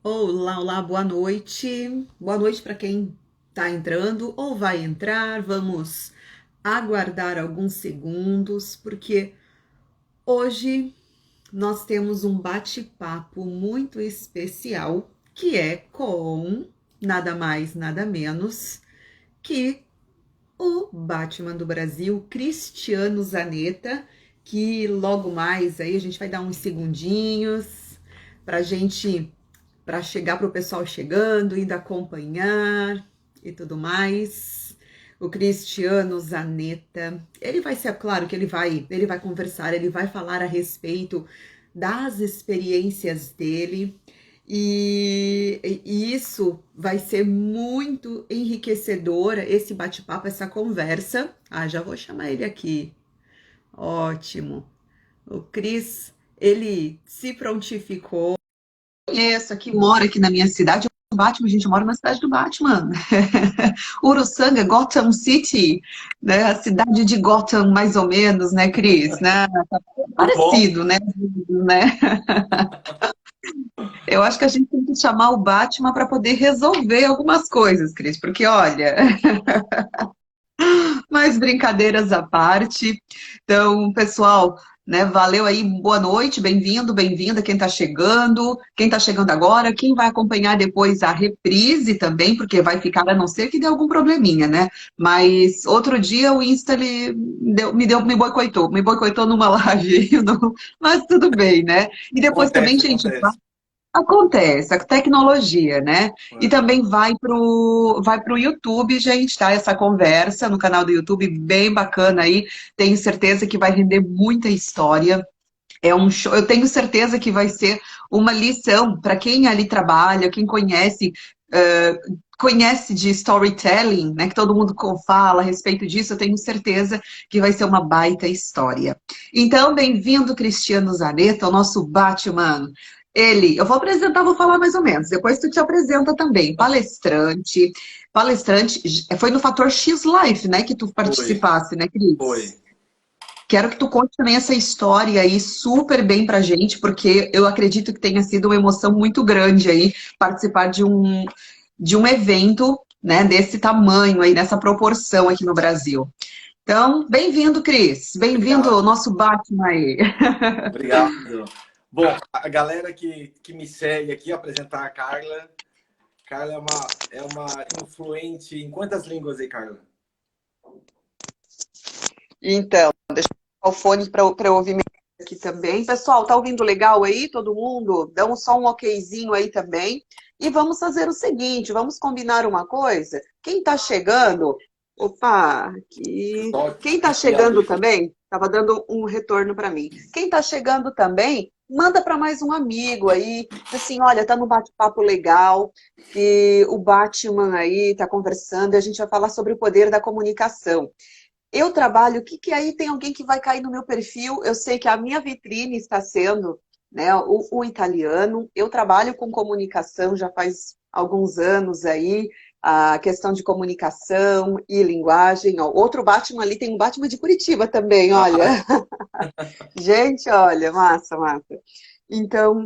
Olá, olá, boa noite. Boa noite para quem está entrando ou vai entrar. Vamos aguardar alguns segundos, porque hoje nós temos um bate-papo muito especial, que é com nada mais, nada menos que o Batman do Brasil, Cristiano Zanetta, que logo mais aí a gente vai dar uns segundinhos para gente para chegar para o pessoal chegando, indo acompanhar e tudo mais. O Cristiano Zanetta, ele vai ser, claro que ele vai conversar, ele vai falar a respeito das experiências dele e isso vai ser muito enriquecedor, esse bate-papo, essa conversa. Ah, já vou chamar ele aqui. Ótimo. O Cris, ele se prontificou. Conheço, que mora aqui na minha cidade, o Batman, a gente mora na cidade do Batman. Uruçanga, Gotham City, né? A cidade de Gotham, mais ou menos, né, Cris? Né? Tá Muito bom. parecido, né? Eu acho que a gente tem que chamar o Batman para poder resolver algumas coisas, Cris, porque olha, mais brincadeiras à parte. Então, pessoal, né, valeu aí, boa noite, bem-vindo, bem-vinda quem tá chegando agora, quem vai acompanhar depois a reprise também, porque vai ficar, a não ser que dê algum probleminha, né? Mas outro dia o Insta ele me boicotou numa live, mas tudo bem, né? E depois também, Acontece, gente, acontece. acontece, a tecnologia, né? E É. também vai pro YouTube, gente, tá? Essa conversa no canal do YouTube, bem bacana aí. Tenho certeza que vai render muita história. É um show, eu tenho certeza que vai ser uma lição para quem ali trabalha, quem conhece de storytelling, né? Que todo mundo fala a respeito disso, eu tenho certeza que vai ser uma baita história. Então, bem-vindo, Cristiano Zanetta, o nosso Batman. Ele, eu vou apresentar, vou falar mais ou menos, depois tu te apresenta também. Palestrante, foi no Fator X Life, né, que tu Foi, participasse, né, Cris? foi. Quero que tu conte também essa história aí super bem pra gente, porque eu acredito que tenha sido uma emoção muito grande aí participar de um evento, né, desse tamanho aí, nessa proporção aqui no Brasil. Então, bem-vindo, Cris. Bem-vindo ao Obrigado, nosso Batman aí. obrigado. Bom, a galera que me segue aqui, apresentar a Carla. Carla é uma influente em quantas línguas aí, Carla? Então, o fone para eu ouvir aqui também. Pessoal, tá ouvindo legal aí, todo mundo? Dá só um okzinho aí também. E vamos fazer o seguinte, vamos combinar uma coisa? Quem tá chegando, opa, aqui. Quem tá Toque áudio chegando aí. também, tava dando um retorno para mim. Quem tá chegando também, manda para mais um amigo aí, diz assim, olha, tá no bate-papo legal, que o Batman aí tá conversando e a gente vai falar sobre o poder da comunicação. Eu trabalho, o que aí tem alguém que vai cair no meu perfil? Eu sei que a minha vitrine está sendo, né, o italiano. Eu trabalho com comunicação já faz alguns anos aí, a questão de comunicação e linguagem. Ó, outro Batman ali, tem um Batman de Curitiba também, Ah, olha. é? Gente, olha, massa, massa. Então,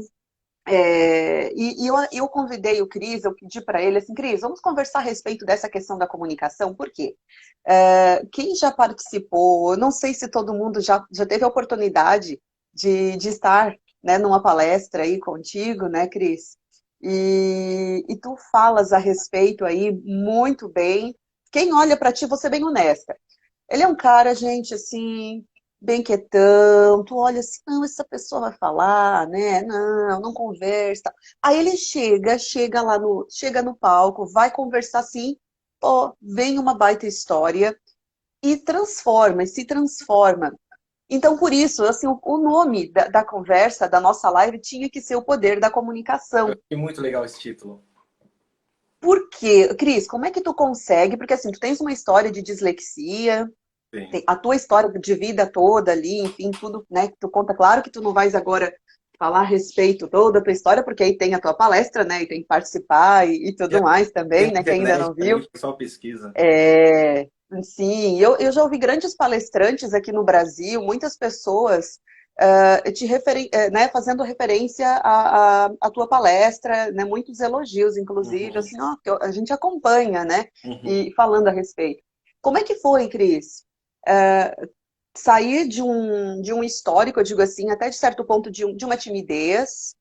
eu convidei o Cris, eu pedi para ele assim, Cris, vamos conversar a respeito dessa questão da comunicação, por quê? Quem já participou, eu não sei se todo mundo já teve a oportunidade de estar, né, numa palestra aí contigo, né, Cris? E tu falas a respeito aí muito bem. Quem olha para ti, vou ser bem honesta. Ele é um cara, gente, assim, bem quietão. Tu olha assim, não, essa pessoa vai falar, né? Não, não conversa. Aí ele chega no palco, vai conversar assim, pô, vem uma baita história e transforma, e se transforma. Então, por isso, assim, o nome da conversa, da nossa live, tinha que ser o poder da Eu comunicação. achei muito legal esse título. Por quê? Cris, como é que tu consegue? Porque assim, tu tens uma história de dislexia, Sim. tem a tua história de vida toda ali, enfim, tudo, né, que tu conta. Claro que tu não vais agora falar a respeito toda a tua história, porque aí tem a tua palestra, né, e tem que participar e E tudo mais tem também, na né, quem ainda internet não viu. também, o pessoal pesquisa. Sim, eu já ouvi grandes palestrantes aqui no Brasil, muitas pessoas, né, fazendo referência à tua palestra, né, muitos elogios, inclusive, Uhum, assim, ó, que a gente acompanha, né, uhum. e falando a respeito. Como é que foi, Cris? Sair de um histórico, eu digo assim, até de certo ponto de uma timidez,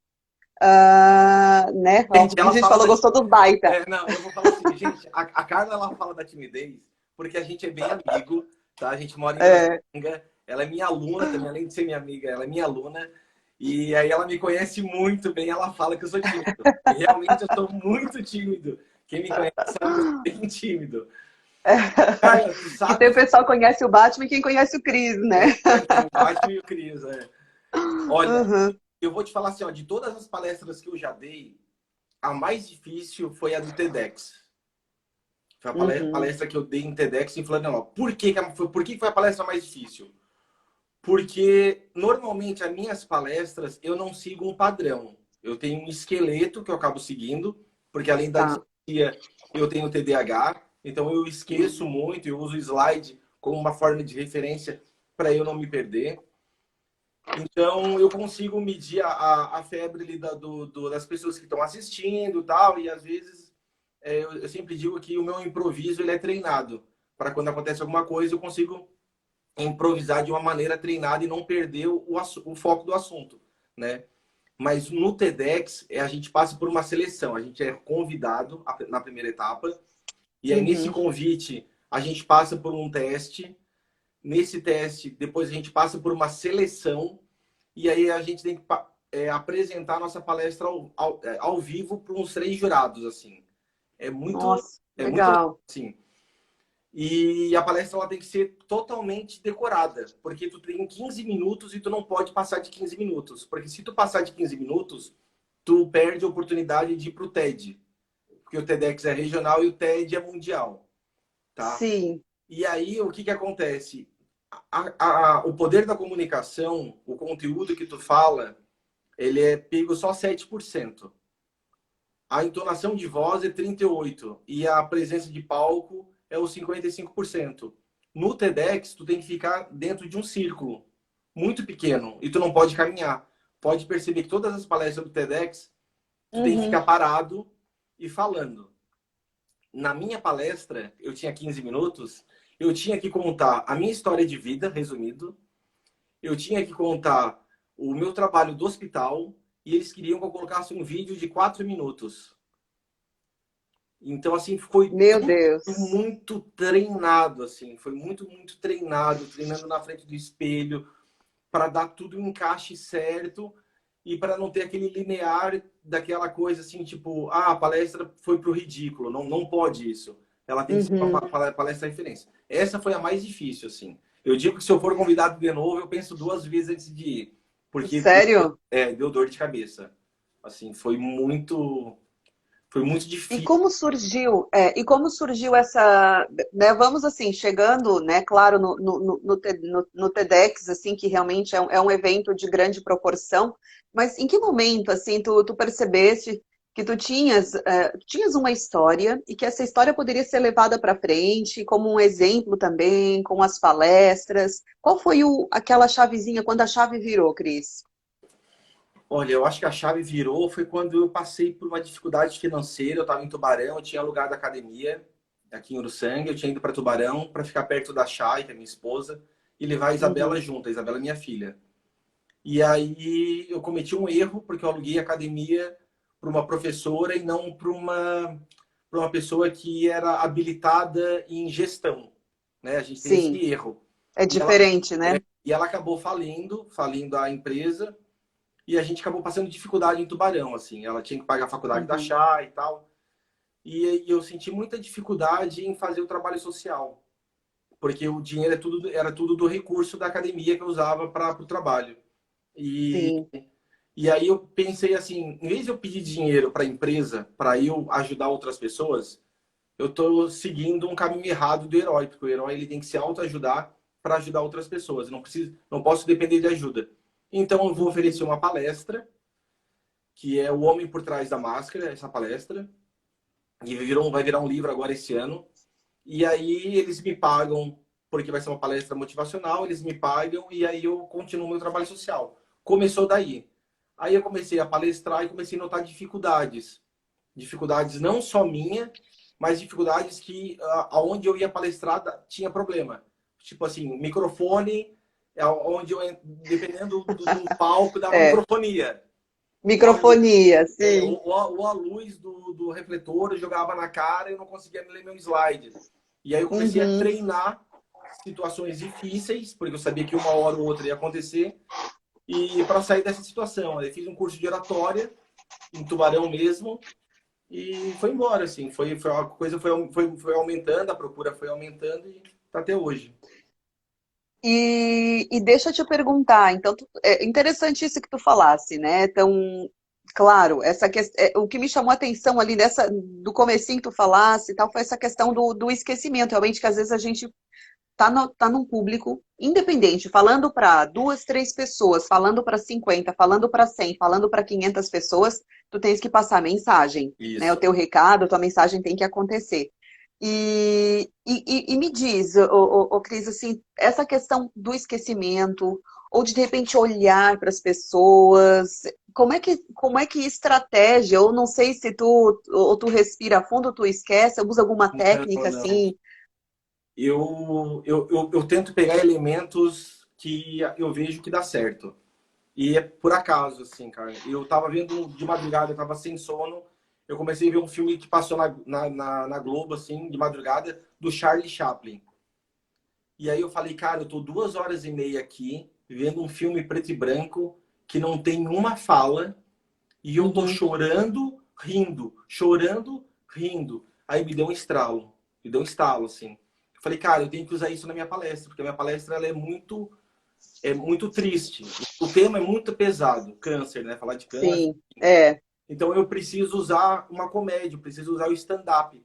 né? Ó, Gente, a ela gente fala falou, da. gostou dos baita. Não, eu vou falar assim, gente, a Carla ela fala da timidez porque a gente é bem amigo, tá? A gente mora em É, Uruçanga, ela é minha aluna também, além de ser minha amiga, ela é minha aluna, e aí ela me conhece muito bem, ela fala que eu sou tímido. E realmente eu sou muito tímido. Quem me conhece sabe que eu sou bem tímido. Carla, tu que tem sabe o pessoal que conhece o Batman e quem conhece o Cris, né? tem o Batman e o Cris, é. Olha, Uhum, eu vou te falar assim, ó, de todas as palestras que eu já dei, a mais difícil foi a do TEDx. Foi a uhum. palestra que eu dei em TEDx em Florianópolis. Por que foi a palestra mais difícil? Porque normalmente as minhas palestras eu não sigo um padrão. Eu tenho um esqueleto que eu acabo seguindo, porque além da Tá. dislexia, eu tenho TDAH, então eu esqueço muito, eu uso o slide como uma forma de referência para eu não me perder. Então eu consigo medir a febre ali das pessoas que estão assistindo e tal, e às vezes eu sempre digo que o meu improviso ele é treinado. Para quando acontece alguma coisa, eu consigo improvisar de uma maneira treinada e não perder o foco do assunto, né? Mas no TEDx, a gente passa por uma seleção. A gente é convidado na primeira etapa. E aí, nesse Uhum. convite, a gente passa por um teste. Nesse teste, depois a gente passa por uma seleção. E aí a gente tem que apresentar a nossa palestra ao vivo para uns 3 jurados, assim. É muito, Nossa, é muito legal, legal. assim. E a palestra ela tem que ser totalmente decorada, porque tu tem 15 minutos e tu não pode passar de 15 minutos. Porque se tu passar de 15 minutos, tu perde a oportunidade de ir pro TED. Porque o TEDx é regional e o TED é mundial, tá? Sim. E aí, o que que acontece? O poder da comunicação, o conteúdo que tu fala, ele é pego só 7%. A entonação de voz é 38% e a presença de palco é os 55%. No TEDx, tu tem que ficar dentro de um círculo muito pequeno e tu não pode caminhar. Pode perceber que todas as palestras do TEDx, tu tem que Uhum. ficar parado e falando. Na minha palestra, eu tinha 15 minutos, eu tinha que contar a minha história de vida, resumido, eu tinha que contar o meu trabalho do hospital e eles queriam que eu colocasse um vídeo de 4 minutos. Então, assim, foi Meu tudo Deus. muito treinado, assim, foi muito treinado, treinando na frente do espelho, para dar tudo o encaixe certo e para não ter aquele linear daquela coisa assim, tipo, a palestra foi pro ridículo, não pode isso. Ela tem que ser uma Uhum. palestra referência. Essa foi a mais difícil, assim. Eu digo que se eu for convidado de novo, eu penso 2 vezes antes de ir, porque Sério? deu dor de cabeça. Assim, foi muito E difícil. como surgiu, e como surgiu essa, né, vamos assim, chegando, né, claro, no TEDx, assim, que realmente é um evento de grande proporção, mas em que momento, assim, tu percebeste que tinhas uma história e que essa história poderia ser levada para frente, como um exemplo também, com as palestras? Qual foi aquela chavezinha, quando a chave virou, Cris? Olha, eu acho que a chave virou foi quando eu passei por uma dificuldade financeira. Eu estava em Tubarão, eu tinha alugado a academia aqui em Uruçanga, eu tinha ido para Tubarão para ficar perto da Chay, que é minha esposa, e levar a Isabela Uhum. junto. A Isabela é minha filha. E aí eu cometi um erro porque eu aluguei a academia para uma professora e não para uma pessoa que era habilitada em gestão, né? A gente tem esse Sim, erro. é E ela, diferente, né? e ela acabou falindo a empresa e a gente acabou passando dificuldade em Tubarão, assim. Ela tinha que pagar a faculdade da Uhum. Chá e tal. E eu senti muita dificuldade em fazer o trabalho social, porque o dinheiro era tudo do recurso da academia que eu usava para o trabalho. E, Sim. e aí eu pensei assim, em vez de eu pedir dinheiro para a empresa, para eu ajudar outras pessoas, eu estou seguindo um caminho errado do herói, porque o herói ele tem que se autoajudar para ajudar outras pessoas. Eu não posso depender de ajuda. Então eu vou oferecer Uhum. uma palestra que é O Homem por Trás da Máscara, essa palestra, e vai virar um livro agora esse ano. E aí eles me pagam. porque vai ser uma palestra motivacional, eles me pagam e aí eu continuo meu trabalho social. Começou daí. Aí eu comecei a palestrar e comecei a notar dificuldades. Dificuldades não só minha, mas dificuldades que aonde eu ia palestrar tinha problema. Tipo assim, microfone, onde eu, dependendo do palco, dava É, microfonia. microfonia, sim. Ou a luz do refletor jogava na cara e eu não conseguia ler meu slide. E aí eu comecei a Uhum. treinar situações difíceis, porque eu sabia que uma hora ou outra ia acontecer, e para sair dessa situação. Aí fiz um curso de oratória, em Tubarão mesmo, e foi embora, assim. A coisa foi aumentando, a procura foi aumentando e tá até hoje. E deixa eu te perguntar, então, é interessante isso que tu falasse, né? Então, claro, o que me chamou a atenção ali do comecinho que tu falasse e tal, foi essa questão do esquecimento. Realmente, que às vezes a gente tá num público independente, falando para duas, três pessoas, falando para 50, falando para 100, falando para 500 pessoas, tu tens que passar a mensagem, né? O Isso. teu recado, a tua mensagem tem que acontecer. E me diz, ô Cris, assim, essa questão do esquecimento, ou de repente olhar para as pessoas, como é que estratégia, ou não sei se tu respira fundo, tu esquece, usa alguma Não, técnica não. assim. Eu tento pegar elementos que eu vejo que dá certo. E é por acaso, assim, cara. Eu tava vendo de madrugada, eu tava sem sono. Eu comecei a ver um filme que passou na Globo, assim, de madrugada, do Charlie Chaplin. E aí eu falei, cara, eu tô 2 horas e meia aqui, vendo um filme preto e branco, que não tem uma fala, e eu tô Uhum. chorando, rindo, chorando, rindo. Aí me deu um estralo, me deu um estalo, assim. Eu falei, cara, eu tenho que usar isso na minha palestra, porque a minha palestra ela é muito triste. O tema é muito pesado, câncer, né? Falar de câncer. Sim, é. Então eu preciso usar uma comédia, eu preciso usar o stand-up.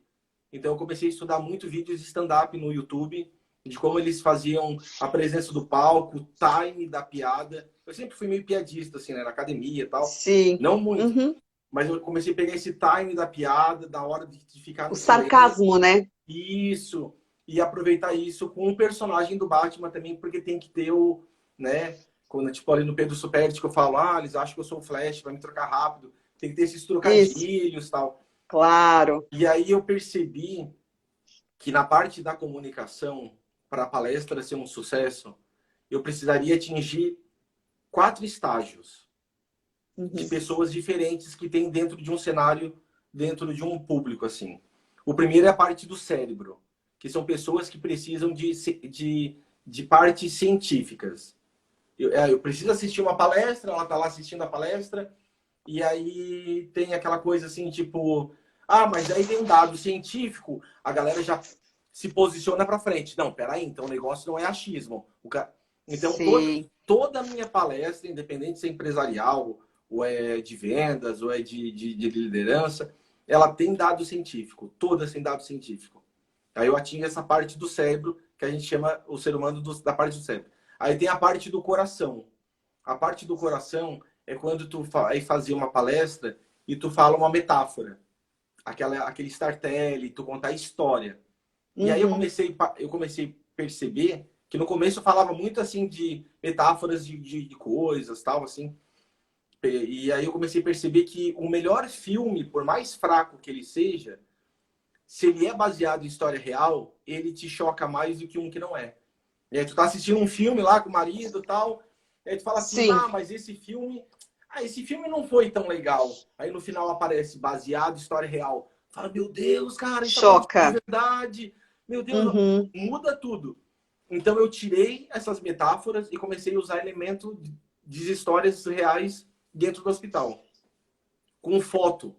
Então eu comecei a estudar muito vídeos de stand-up no YouTube, de como eles faziam a presença do palco, o time da piada. Eu sempre fui meio piadista, assim, né? Na academia e tal. Sim. Não muito, Uhum. mas eu comecei a pegar esse time da piada, da hora de ficar O no silêncio. sarcasmo, né? Isso. E aproveitar isso com o personagem do Batman também, porque tem que ter o, né? Quando, tipo, ali no Pedro Superti que eu falo, eles acham que eu sou o Flash, vai me trocar rápido. Tem que ter esses Isso, trocadilhos e tal. claro. E aí eu percebi que na parte da comunicação, para a palestra ser um sucesso, eu precisaria atingir 4 estágios de Uhum. pessoas diferentes que tem dentro de um cenário, dentro de um público, assim. O primeiro é a parte do cérebro, que são pessoas que precisam de partes científicas. Eu preciso assistir uma palestra, ela está lá assistindo a palestra, e aí tem aquela coisa assim, tipo, mas aí tem um dado científico, a galera já se posiciona para frente. Não, peraí, então o negócio não é achismo. Então, Sim. toda a minha palestra, independente se é empresarial, ou é de vendas, ou é de liderança, ela tem dado científico, todas têm dado científico. Aí eu atingo essa parte do cérebro, que a gente chama o ser humano da parte do cérebro. Aí tem a parte do coração. A parte do coração é quando tu vai fazer uma palestra e tu fala uma metáfora. Aquele storytelling, tu contar a história. E aí Uhum. eu comecei a perceber que no começo eu falava muito assim de metáforas de coisas, tal, assim. E aí eu comecei a perceber que o melhor filme, por mais fraco que ele seja, se ele é baseado em história real, ele te choca mais do que um que não é. E aí tu tá assistindo um filme lá com o marido e tal, e aí tu fala assim, Sim. mas esse filme não foi tão legal. Aí no final aparece baseado em história real. Fala, meu Deus, cara, isso aconteceu de Choca. verdade. Meu Deus, Uhum. muda tudo. Então eu tirei essas metáforas e comecei a usar elementos de histórias reais dentro do hospital, com foto.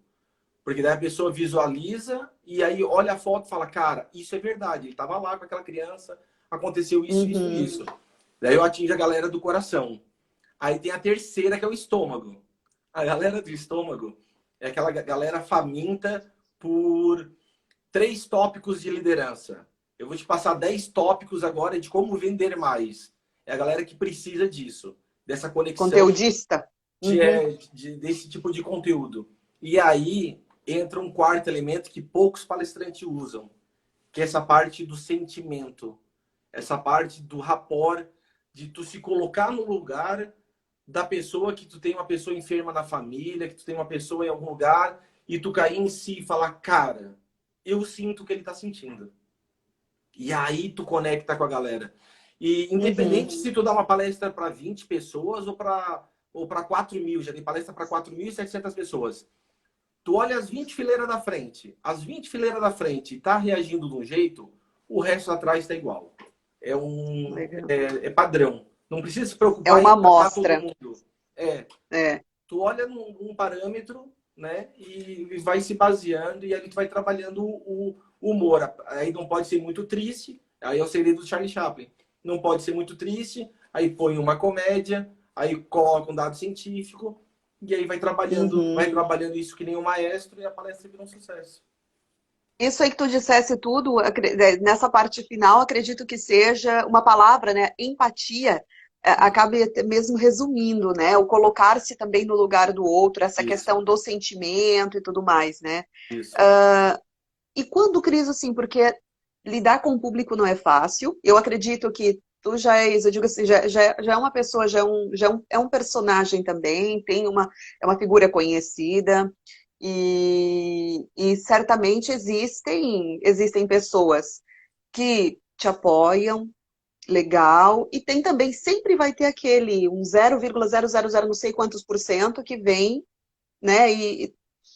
Porque daí a pessoa visualiza e aí olha a foto e fala, cara, isso é verdade. Ele estava lá com aquela criança, aconteceu isso, isso e Uhum. isso. Daí eu atingo a galera do coração. Aí tem a terceira, que é o estômago. A galera do estômago é aquela galera faminta por 3 tópicos de liderança. Eu vou te passar 10 tópicos agora de como vender mais. É a galera que precisa disso, dessa conexão Conteudista. Uhum. desse tipo de conteúdo. E aí entra um quarto elemento que poucos palestrantes usam, que é essa parte do sentimento. essa parte do rapport, de tu se colocar no lugar da pessoa, que tu tem uma pessoa enferma na família, que tu tem uma pessoa em algum lugar, e tu cair em si e falar, cara, eu sinto o que ele tá sentindo. E aí tu conecta com a galera. E Uhum. independente se tu dá uma palestra para 20 pessoas ou para 4 mil, já dei palestra para 4.700 pessoas. Tu olha as 20 fileiras da frente, as 20 fileiras da frente tá reagindo de um jeito, o resto atrás está igual. Legal. É padrão. Não precisa se É preocupar em uma agradar todo amostra. mundo. É, É. tu olha num parâmetro, né, e vai se baseando, e aí tu vai trabalhando o humor. Aí não pode ser muito triste, aí é o segredo do Charlie Chaplin. Não pode ser muito triste, aí põe uma comédia, aí coloca um dado científico, e aí vai Uhum. trabalhando isso que nem um maestro, e a palestra vira um sucesso. Isso aí que tu dissesse tudo, nessa parte final, acredito que seja uma palavra, né? Empatia, acabe até mesmo resumindo, né? O colocar-se também no lugar do outro, essa Isso, questão do sentimento e tudo mais, né? isso. Ah, e quando, Cris, assim, porque lidar com o público não é fácil, eu acredito que tu já és, eu digo assim, já é uma pessoa, é um personagem também, é uma figura conhecida, e certamente existem pessoas que te apoiam, legal, e tem também, sempre vai ter aquele, um 0,000 não sei quantos por cento que vem, né, eu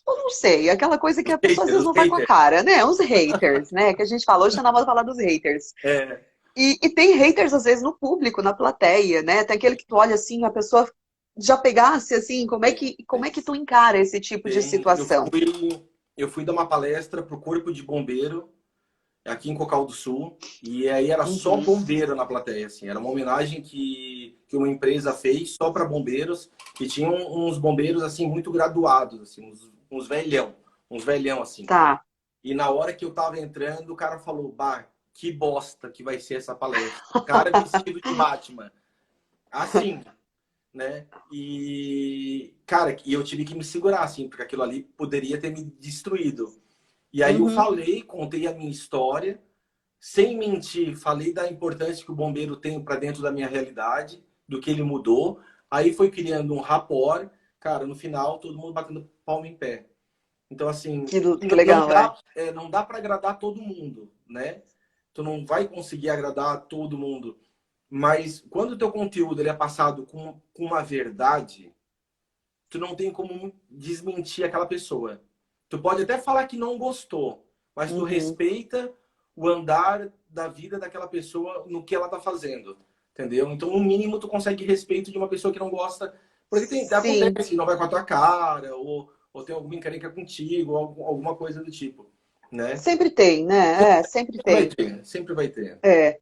não sei, aquela coisa que Os a pessoa às vezes os não vai com a haters. cara, né, os haters, né, que a gente fala, hoje tá na moda falar dos haters. É, E tem haters, às vezes, no público, na plateia, né? Tem aquele que tu olha assim, a pessoa já pegasse assim, tem, como é tem. que tu encara esse tipo de Tem. situação? Eu fui dar uma palestra pro Corpo de Bombeiro aqui em Cocal do Sul, e aí era só Uhum. bombeiro na plateia, assim, era uma homenagem que uma empresa fez só para bombeiros, e tinham uns bombeiros, assim, muito graduados, assim, uns velhão, assim. Tá. E na hora que eu tava entrando, o cara falou, bah, que bosta que vai ser essa palestra. O cara vestido de Batman. Assim, né? E, cara, e eu tive que me segurar, assim, porque aquilo ali poderia ter me destruído. E aí eu Uhum. falei, contei a minha história, sem mentir, falei da importância que o bombeiro tem para dentro da minha realidade, do que ele mudou. Aí foi criando um rapport, cara, no final todo mundo batendo palma em pé. Então, assim, Que legal, é. não dá para agradar todo mundo, né? Tu não vai conseguir agradar todo mundo. Mas quando o teu conteúdo ele é passado com uma verdade, tu não tem como desmentir aquela pessoa. Tu pode até falar que não gostou, mas tu Uhum. respeita o andar da vida daquela pessoa no que ela tá fazendo, entendeu? Então, no mínimo, tu consegue respeito de uma pessoa que não gosta, porque Sim, acontece, não vai com a tua cara, ou tem alguma encrenca contigo, ou alguma coisa do tipo, né? sempre tem, né? É, sempre Vai tem. ter, sempre vai ter. É.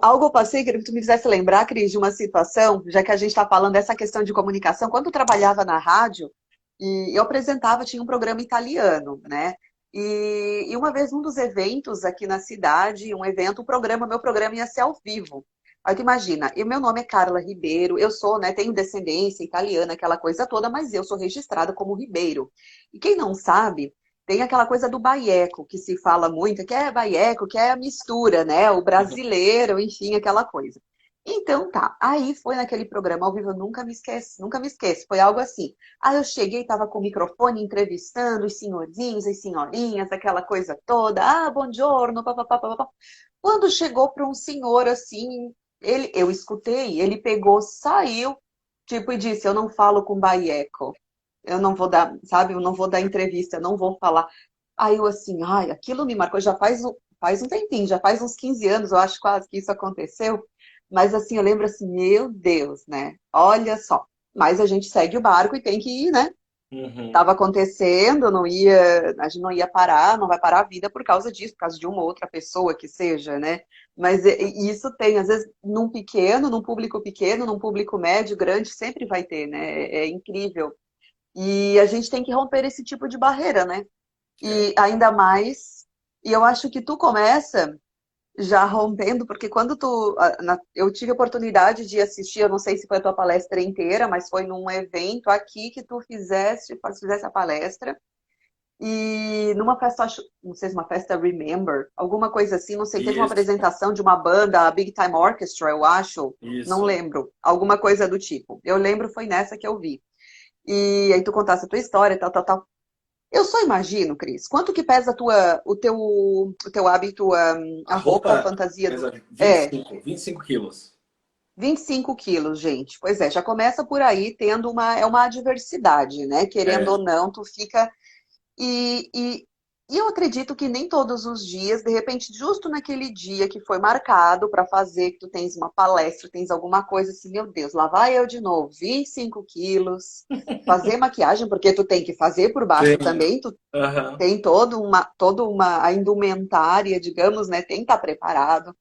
Algo eu passei, queria que tu me fizesse lembrar, Cris, de uma situação, já que a gente está falando dessa questão de comunicação. Quando eu trabalhava na rádio, e eu apresentava, tinha um programa italiano, né? E uma vez, num dos eventos aqui na cidade, um evento, meu programa ia ser ao vivo. Aí tu imagina, e meu nome é Carla Ribeiro, eu sou, né, tenho descendência italiana, aquela coisa toda, mas eu sou registrada como Ribeiro. E quem não sabe, tem aquela coisa do baiaco, que se fala muito, que é baiaco, que é a mistura, né? O brasileiro, enfim, aquela coisa. Então tá, aí foi naquele programa ao vivo, eu nunca me esqueço, nunca me esqueço. Foi algo assim. Aí eu cheguei, tava com o microfone entrevistando os senhorzinhos, as senhorinhas, aquela coisa toda. Ah, buongiorno, papapá, papapá. Quando chegou para um senhor assim, eu escutei, ele pegou, saiu, tipo, e disse: Eu não falo com baieco. Eu não vou dar, sabe, eu não vou dar entrevista, eu não vou falar. Aí eu assim, ai, aquilo me marcou, faz um tempinho, já faz uns 15 anos, eu acho quase que isso aconteceu. Mas assim, eu lembro assim, meu Deus, né? Olha só. Mas a gente segue o barco e tem que ir, né? Uhum. Tava acontecendo, a gente não ia parar, não vai parar a vida por causa disso, por causa de uma outra pessoa que seja, né? Mas isso tem, às vezes, num público pequeno, num público médio, grande, sempre vai ter, né? É incrível. E a gente tem que romper esse tipo de barreira, né? É. E ainda mais, e eu acho que tu começa já rompendo, porque quando eu tive a oportunidade de assistir, eu não sei se foi a tua palestra inteira, mas foi num evento aqui que tu fizesse a palestra, E numa festa, não sei se uma festa Remember, alguma coisa assim, não sei, teve uma Isso, apresentação de uma banda, a Big Time Orchestra, eu acho, não isso. lembro, alguma coisa do tipo. Eu lembro, foi nessa que eu vi. E aí tu contasse a tua história, tal, tal, tal. Eu só imagino, Cris, quanto que pesa o teu hábito, A a roupa, a roupa fantasia do... pesa É, 25 quilos. 25 quilos, gente. Pois é, já começa por aí tendo uma adversidade, né? Querendo É, ou não, tu fica e eu acredito que nem todos os dias, de repente, justo naquele dia que foi marcado para fazer, que tu tens uma palestra, tens alguma coisa assim, meu Deus, lá vai eu de novo, 25 quilos, fazer maquiagem, porque tu tem que fazer por baixo tenho. também, tu Aham. tem toda uma a indumentária, digamos, né? Tem que estar preparado,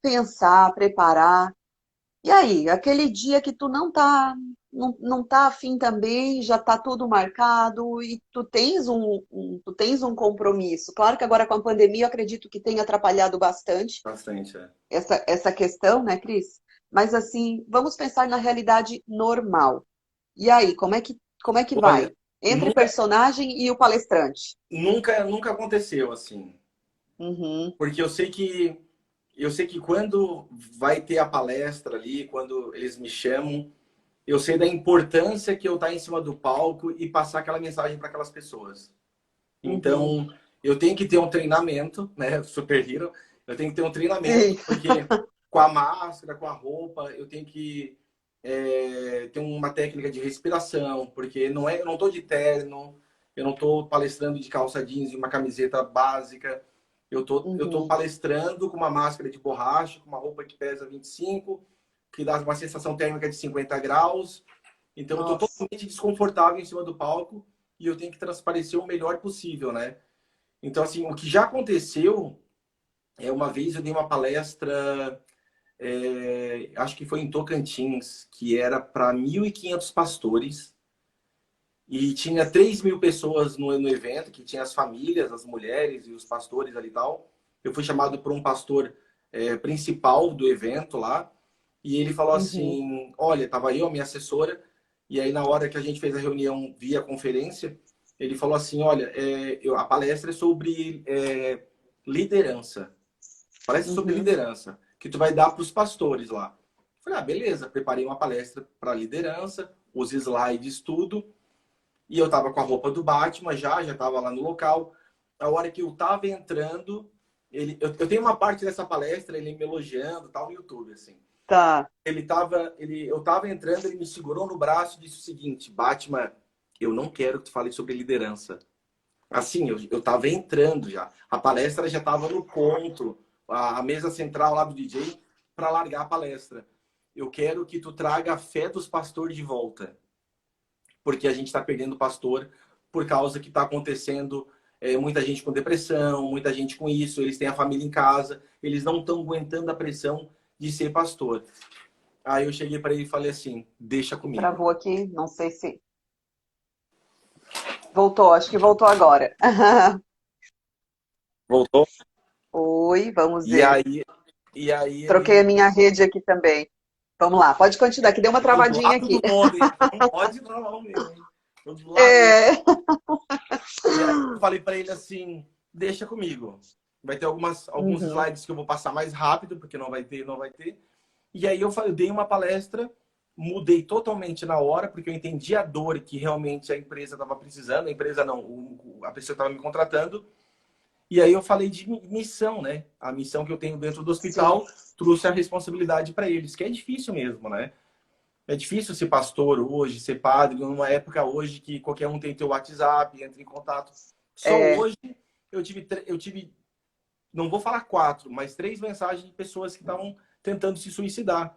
pensar, preparar. E aí, aquele dia que tu não tá afim também, já tá tudo marcado e tu tens um compromisso. Claro que agora com a pandemia eu acredito que tenha atrapalhado bastante Bastante, é. essa questão, né, Cris? Mas assim, vamos pensar na realidade normal. E aí, como é que Olha, vai? Entre nunca, personagem e o palestrante. nunca aconteceu assim. Uhum, Porque eu sei que quando vai ter a palestra ali, quando eles me chamam, eu sei da importância que eu estar em cima do palco e passar aquela mensagem para aquelas pessoas. uhum. Então, eu tenho que ter um treinamento, né, Super Hero. Eu tenho que ter um treinamento, Sim. porque com a máscara, com a roupa, eu tenho que ter uma técnica de respiração, porque eu não estou de terno, eu não estou palestrando de calça jeans e uma camiseta básica. Eu tô Uhum. palestrando com uma máscara de borracha, com uma roupa que pesa 25, que dá uma sensação térmica de 50 graus. Então, eu estou Nossa. totalmente desconfortável em cima do palco e eu tenho que transparecer o melhor possível, né? Então, assim, o que já aconteceu uma vez eu dei uma palestra, acho que foi em Tocantins, que era para 1.500 pastores e tinha 3.000 pessoas no evento, que tinha as famílias, as mulheres e os pastores ali e tal. Eu fui chamado por um pastor principal do evento lá e ele falou Uhum. assim, olha, tava eu, a minha assessora, e aí na hora que a gente fez a reunião via conferência, ele falou assim, olha, a palestra é sobre liderança. Palestra sobre Uhum. liderança, que tu vai dar para os pastores lá. Eu falei, beleza, preparei uma palestra para liderança, os slides, tudo, e eu tava com a roupa do Batman já tava lá no local. A hora que eu tava entrando, eu tenho uma parte dessa palestra, ele me elogiando, tal, no YouTube, assim. Tá. Eu tava entrando, ele me segurou no braço e disse o seguinte, Batman, eu não quero que tu fale sobre liderança. Assim, eu tava entrando já. A palestra já tava no ponto, a mesa central lá do DJ, para largar a palestra. Eu quero que tu traga a fé dos pastores de volta, porque a gente está perdendo pastor por causa que está acontecendo muita gente com depressão, muita gente com isso, eles têm a família em casa, eles não estão aguentando a pressão de ser pastor. Aí eu cheguei para ele e falei assim: deixa comigo. Travou aqui, não sei se voltou, acho que voltou agora. Voltou? Oi, vamos E ver. aí, e aí Troquei a ele minha rede aqui também. Vamos lá, pode continuar, que deu uma do travadinha lado aqui. do mundo, hein? Não pode travar o meu, hein? Tô do lado dele. É. E aí eu falei para ele assim: deixa comigo. Vai ter alguns Uhum, slides que eu vou passar mais rápido, porque não vai ter. E aí eu dei uma palestra, mudei totalmente na hora, porque eu entendi a dor que realmente a empresa estava precisando, a empresa não, a pessoa estava me contratando. E aí eu falei de missão, né? A missão que eu tenho dentro do sim, hospital trouxe a responsabilidade para eles, que é difícil mesmo, né? É difícil ser pastor hoje, ser padre, numa época hoje que qualquer um tem teu WhatsApp, entra em contato. Só é. hoje eu tive, não vou falar quatro, mas três mensagens de pessoas que estavam tentando se suicidar.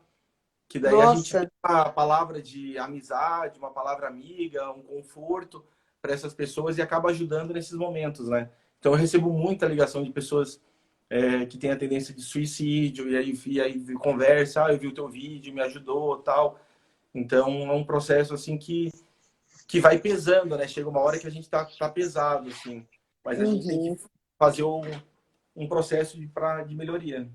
Que daí a gente tem Nossa, uma palavra de amizade, uma palavra amiga, um conforto para essas pessoas e acaba ajudando nesses momentos, né? Então eu recebo muita ligação de pessoas que têm a tendência de suicídio e aí conversa, eu vi o teu vídeo, me ajudou, tal. Então é um processo assim que vai pesando, né? Chega uma hora que a gente tá pesado, assim, mas a gente tem que uhum. fazer um processo de melhoria.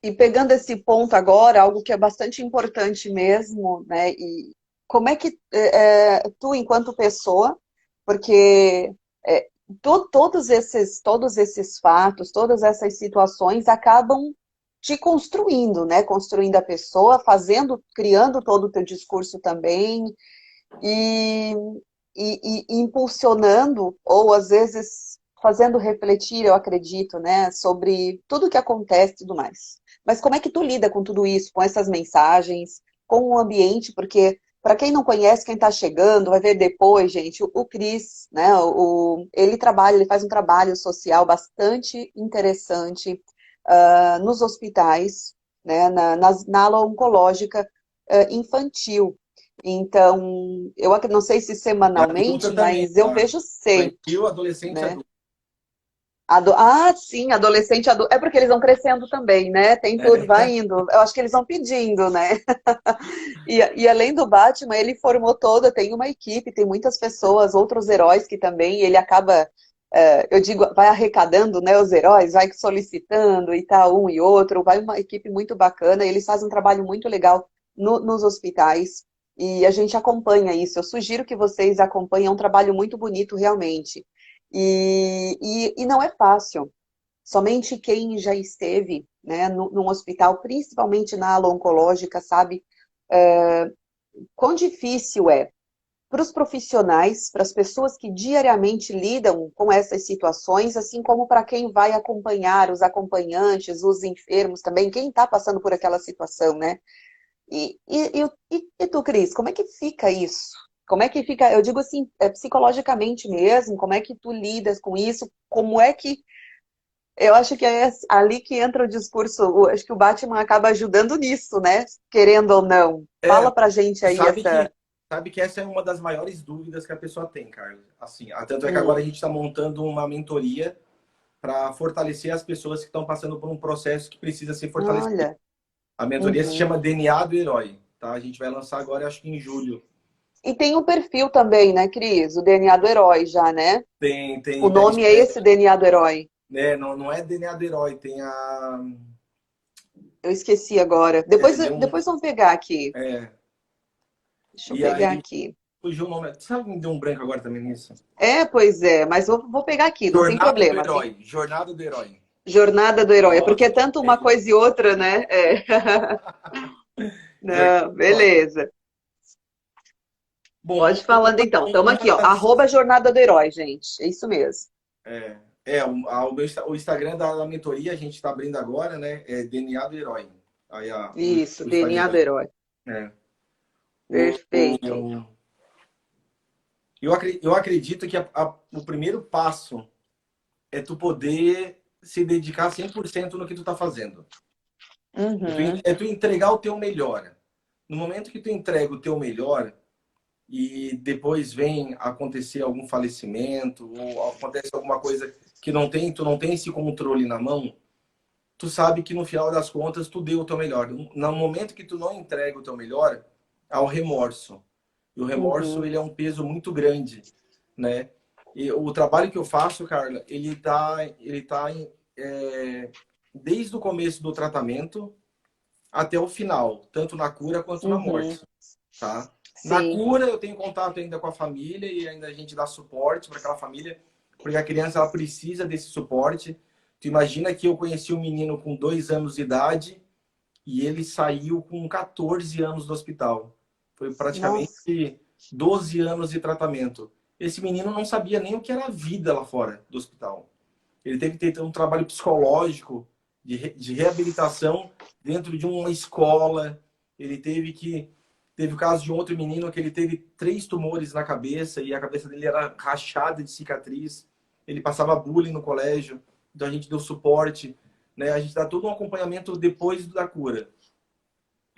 E pegando esse ponto agora, algo que é bastante importante mesmo, né? E como é que tu, enquanto pessoa, porque todos esses fatos, todas essas situações acabam te construindo, né? Construindo a pessoa, criando todo o teu discurso também e, e impulsionando, ou às vezes fazendo refletir, eu acredito, né? Sobre tudo o que acontece e tudo mais. Mas como é que tu lida com tudo isso, com essas mensagens, com o ambiente? Porque para quem não conhece, quem está chegando, vai ver depois, gente, o Cris, né? Ele faz um trabalho social bastante interessante nos hospitais, né? Na ala oncológica infantil. Então, não sei se E adulta semanalmente, também, mas eu tá? vejo sempre, Infantil, adolescente e né? adulto. Sim, adolescente, adulto. É porque eles vão crescendo também, né? Tem tudo, vai É. indo. Eu acho que eles vão pedindo, né? E além do Batman, ele formou toda, tem uma equipe, tem muitas pessoas, outros heróis que também, ele acaba, eu digo, vai arrecadando, né, os heróis, vai solicitando e tal, um e outro, vai uma equipe muito bacana, eles fazem um trabalho muito legal nos hospitais, e a gente acompanha isso. Eu sugiro que vocês acompanhem, é um trabalho muito bonito, realmente. E não é fácil. Somente quem já esteve, né, num hospital, principalmente na ala oncológica, sabe quão difícil é para os profissionais, para as pessoas que diariamente lidam com essas situações, assim como para quem vai acompanhar os acompanhantes, os enfermos também, quem está passando por aquela situação, né? E tu, Cris, como é que fica isso? Como é que fica, eu digo assim, psicologicamente mesmo, como é que tu lidas com isso? Como é que eu acho que é ali que entra o discurso, acho que o Batman acaba ajudando nisso, né? Querendo ou não. É, Fala pra gente aí sabe essa. que, sabe que essa é uma das maiores dúvidas que a pessoa tem, Carlos. Assim, tanto é que agora a Hum, gente está montando uma mentoria para fortalecer as pessoas que estão passando por um processo que precisa ser fortalecido. olha. A mentoria se Uhum. chama DNA do Herói, tá? A gente vai lançar agora, acho que em julho. E tem um perfil também, né, Cris? O DNA do herói já, né? O Tem nome é esse DNA do herói. né, não é DNA do Herói, tem a. Eu esqueci agora. De Depois vamos pegar aqui. é, Deixa eu e pegar aí, aqui. fugiu o nome. Sabe, me deu um branco agora também nisso? Pois é, mas vou pegar aqui, não tem Jornada do problema. Herói. Jornada do Herói. Jornada do herói. É porque Nossa, é tanto é uma coisa e outra, né? É. Jornada Não, do Herói. beleza. Bom, Pode falando então. Estamos uma aqui, ó. das. Arroba Jornada do Herói, gente. É isso mesmo. O Instagram da mentoria a gente está abrindo agora, né? É DNA do Herói. Aí Isso, o DNA do Instagram. herói. É. Perfeito. O, eu acredito que o primeiro passo é tu poder se dedicar 100% no que tu tá fazendo. Uhum, É tu entregar o teu melhor. No momento que tu entrega o teu melhor e depois vem acontecer algum falecimento ou acontece alguma coisa que tu não tem esse controle na mão, tu sabe que no final das contas tu deu o teu melhor. No momento que tu não entrega o teu melhor, há o remorso. E o remorso, uhum, ele é um peso muito grande, né? E o trabalho que eu faço, Carla, ele tá desde o começo do tratamento até o final, tanto na cura quanto na uhum. morte, tá? Na Sim. cura eu tenho contato ainda com a família e ainda a gente dá suporte para aquela família, porque a criança ela precisa desse suporte. Tu imagina que eu conheci um menino com 2 anos de idade e ele saiu com 14 anos do hospital. Foi Nossa. praticamente 12 anos de tratamento. Esse menino não sabia nem o que era a vida lá fora do hospital. Ele teve que ter um trabalho psicológico de reabilitação dentro de uma escola. Ele teve que. Teve o caso de um outro menino que ele teve 3 tumores na cabeça e a cabeça dele era rachada de cicatriz. Ele passava bullying no colégio, então a gente deu suporte, né? A gente dá todo um acompanhamento depois da cura,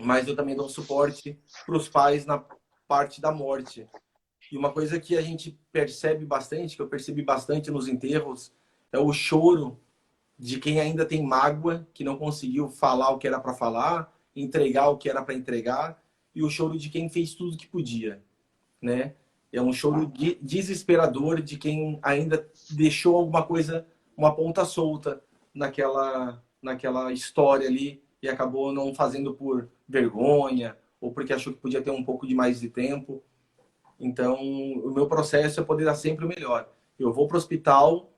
mas eu também dou suporte para os pais na parte da morte. E uma coisa que a gente percebe bastante, que eu percebi bastante nos enterros, é o choro de quem ainda tem mágoa, que não conseguiu falar o que era para falar, entregar o que era para entregar, e o choro de quem fez tudo que podia, né? É um choro desesperador de quem ainda deixou alguma coisa, uma ponta solta naquela história ali e acabou não fazendo por vergonha ou porque achou que podia ter um pouco de mais de tempo. Então, o meu processo é poder dar sempre o melhor. Eu vou para o hospital,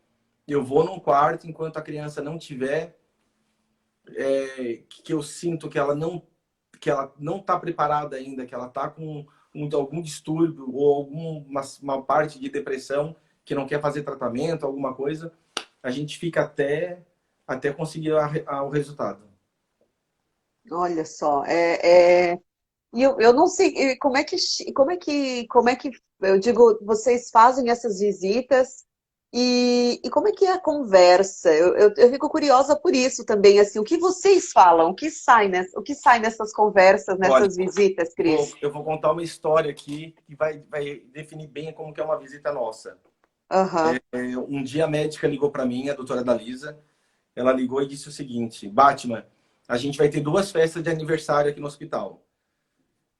eu vou num quarto enquanto a criança não tiver, que eu sinto que ela não está preparada ainda, que ela está com algum distúrbio ou alguma uma parte de depressão que não quer fazer tratamento, alguma coisa, a gente fica até conseguir o resultado. Olha só, e eu não sei como é que eu digo, vocês fazem essas visitas e como é que é a conversa? Eu fico curiosa por isso também, assim, o que vocês falam, o que sai nessas conversas, Olha, nessas visitas, Cris? eu vou contar uma história aqui que vai definir bem como que é uma visita nossa. Aham, Um dia a médica ligou para mim, a doutora Dalisa, ela ligou e disse o seguinte: Batman, a gente vai ter 2 festas de aniversário aqui no hospital.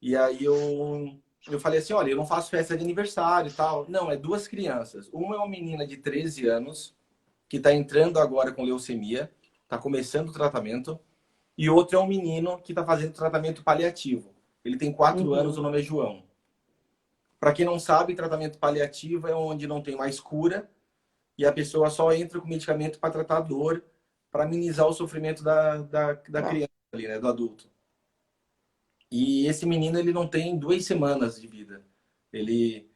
E aí eu falei assim, olha, eu não faço festa de aniversário e tal. Não, é 2 crianças. Uma é uma menina de 13 anos, que está entrando agora com leucemia, está começando o tratamento. E outro é um menino que está fazendo tratamento paliativo. Ele tem 4 anos, o uhum, nome é João. Para quem não sabe, tratamento paliativo é onde não tem mais cura e a pessoa só entra com medicamento para tratar a dor, para minimizar o sofrimento da tá. criança ali, né, do adulto. E esse menino, ele não tem 2 semanas de vida. Ele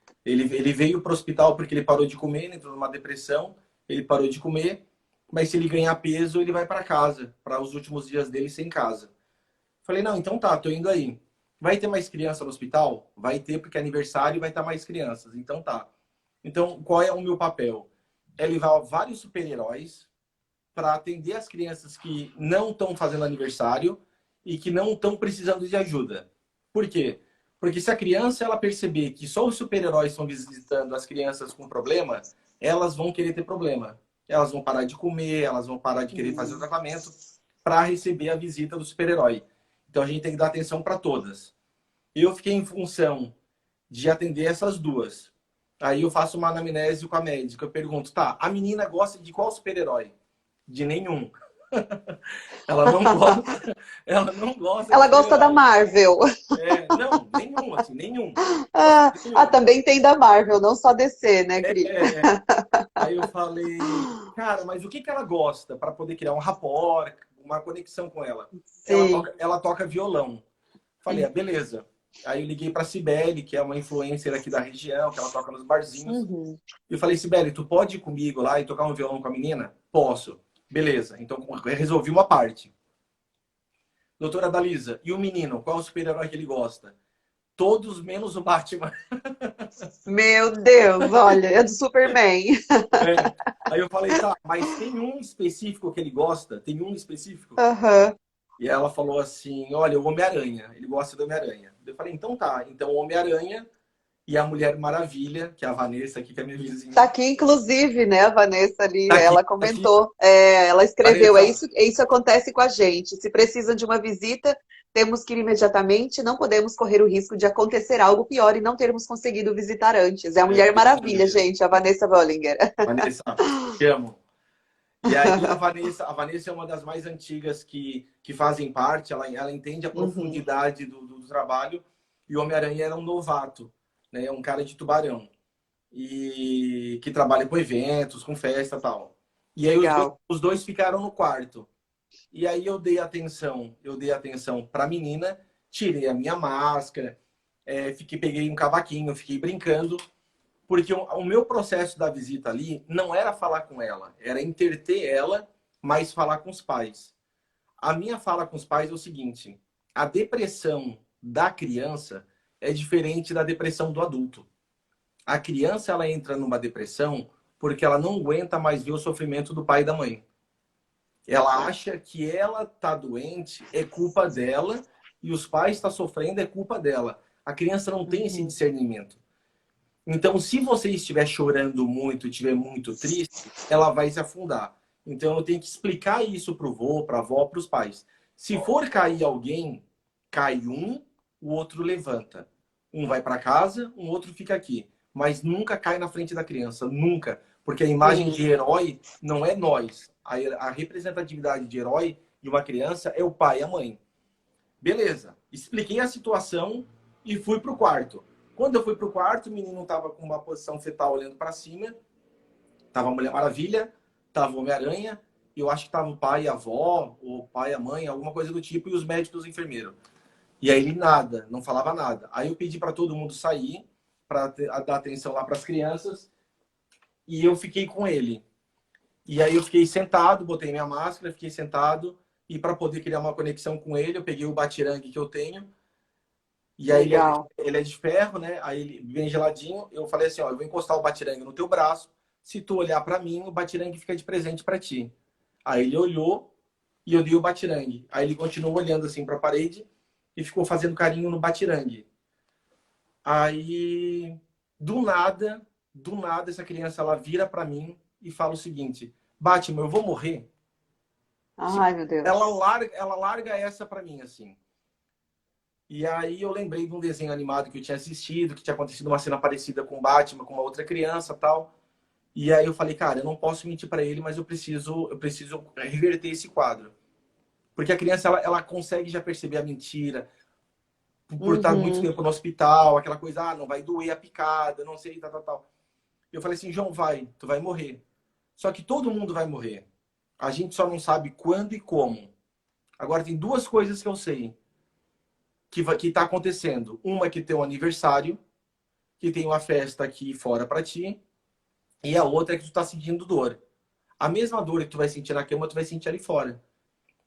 veio para o hospital porque ele parou de comer, ele entrou numa depressão, ele parou de comer, mas se ele ganhar peso, ele vai para casa, para os últimos dias dele ser em casa. Falei, não, então tá, tô indo aí. Vai ter mais criança no hospital? Vai ter, porque é aniversário e vai estar mais crianças. Então tá. Então, qual é o meu papel? É levar vários super-heróis para atender as crianças que não estão fazendo aniversário e que não estão precisando de ajuda. Por quê? Porque se a criança ela perceber que só os super-heróis estão visitando as crianças com problema, elas vão querer ter problema. Elas vão parar de comer, elas vão parar de querer fazer o Hum. tratamento para receber a visita do super-herói. Então a gente tem que dar atenção para todas. Eu fiquei em função de atender essas 2. Aí eu faço uma anamnese com a médica. Eu pergunto, tá, a menina gosta de qual super-herói? De nenhum. Ela não gosta, ela não gosta de Ela gosta da super-herói. Marvel. Não, nenhum, assim, nenhum. Gosta Ah, de nenhum. também tem da Marvel, não só DC, né, Cris? Aí eu falei, cara, mas o que que ela gosta para poder criar um rapport, uma conexão com ela? Sim. Ela toca violão. Falei, beleza. Aí eu liguei para Cibele, que é uma influencer aqui da região, que ela toca nos barzinhos. Uhum. E eu falei, Cibele, tu pode ir comigo lá e tocar um violão com a menina? Posso. Beleza. Então eu resolvi uma parte. Doutora Dalisa, e o menino? Qual é o super-herói que ele gosta? Todos menos o Batman. Meu Deus, olha, é do Superman. É. Aí eu falei, tá, mas tem um específico que ele gosta? Tem um específico? Aham. E ela falou assim, olha, o Homem-Aranha. Ele gosta do Homem-Aranha. Eu falei, então tá. Então o Homem-Aranha e a Mulher Maravilha, que é a Vanessa aqui, que é minha Tá vizinha. aqui, inclusive, né, a Vanessa ali, Tá aqui, ela tá aqui. comentou, ela escreveu, Vanessa, é isso acontece com a gente. Se precisa de uma visita, temos que ir imediatamente, não podemos correr o risco de acontecer algo pior e não termos conseguido visitar antes. É a Mulher isso Maravilha, mesmo. gente, a Vanessa Bollinger. Vanessa, te amo. E aí a Vanessa é uma das mais antigas que fazem parte, ela entende a Uhum. profundidade do trabalho, e o Homem-Aranha era um novato, né? Um cara de Tubarão, e que trabalha com eventos, com festa e tal. E aí Legal. os dois ficaram no quarto. E aí eu dei atenção para a menina, tirei a minha máscara, peguei um cavaquinho, fiquei brincando, porque o meu processo da visita ali não era falar com ela, era interter ela, mas falar com os pais. A minha fala com os pais é o seguinte: a depressão da criança é diferente da depressão do adulto. A criança ela entra numa depressão porque ela não aguenta mais ver o sofrimento do pai e da mãe. Ela acha que ela tá doente, é culpa dela, e os pais estão sofrendo, é culpa dela. A criança não tem esse Uhum. discernimento. Então, se você estiver chorando muito, estiver muito triste, ela vai se afundar. Então, eu tenho que explicar isso para o vô, para a avó, para os pais. Se for cair alguém, cai um, o outro levanta. Um vai para casa, um outro fica aqui. Mas nunca cai na frente da criança, nunca. Porque a imagem Sim. de herói não é nós. A representatividade de herói de uma criança é o pai e a mãe. Beleza, expliquei a situação e fui pro quarto. Quando eu fui pro quarto, o menino estava com uma posição fetal olhando para cima Tava a Mulher Maravilha, tava o Homem-Aranha, e eu acho que tava o pai e a avó, ou o pai e a mãe, alguma coisa do tipo, e os médicos e os enfermeiros. E aí ele nada, não falava nada. Aí eu pedi para todo mundo sair, para dar atenção lá para as crianças, e eu fiquei com ele. E aí eu fiquei sentado, botei minha máscara, fiquei sentado, e para poder criar uma conexão com ele, eu peguei o batirangue que eu tenho, e aí Legal. ele é de ferro, né? Aí ele bem geladinho, eu falei assim, ó, eu vou encostar o batirangue no teu braço, se tu olhar para mim, o batirangue fica de presente para ti. Aí ele olhou e eu dei o batirangue. Aí ele continuou olhando assim para a parede e ficou fazendo carinho no batirangue. Aí, do nada, essa criança ela vira para mim e fala o seguinte: Batman, eu vou morrer? Tipo, Ai, meu Deus. ela larga essa para mim, assim. E aí eu lembrei de um desenho animado que eu tinha assistido, que tinha acontecido uma cena parecida com o Batman, com uma outra criança tal. E aí eu falei, cara, eu não posso mentir para ele, mas eu preciso reverter esse quadro. Porque a criança, ela consegue já perceber a mentira, por estar muito Uhum. tempo no hospital, aquela coisa, ah, não vai doer a picada, não sei, tal, tal, tal. Eu falei assim, João, vai, tu vai morrer. Só que todo mundo vai morrer. A gente só não sabe quando e como. Agora tem duas coisas que eu sei que tá acontecendo. Uma é que tem um aniversário, que tem uma festa aqui fora para ti, e a outra é que tu tá sentindo dor. A mesma dor que tu vai sentir na cama, tu vai sentir ali fora.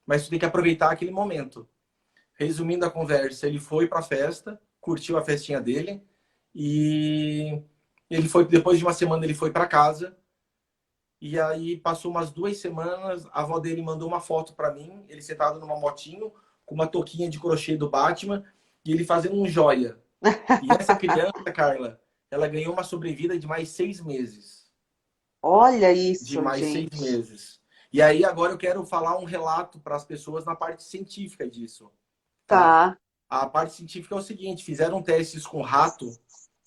Mas tu tem que aproveitar aquele momento. Resumindo a conversa, ele foi para a festa, curtiu a festinha dele e ele foi depois de uma semana ele foi para casa e aí passou umas 2 semanas, a avó dele mandou uma foto para mim, ele sentado numa motinho com uma touquinha de crochê do Batman e ele fazendo um joia. E essa criança, Carla, ela ganhou uma sobrevida de mais 6 meses. Olha De isso, mais seis gente. meses. E aí agora eu quero falar um relato para as pessoas na parte científica disso, tá? Tá. A parte científica é o seguinte: fizeram testes com rato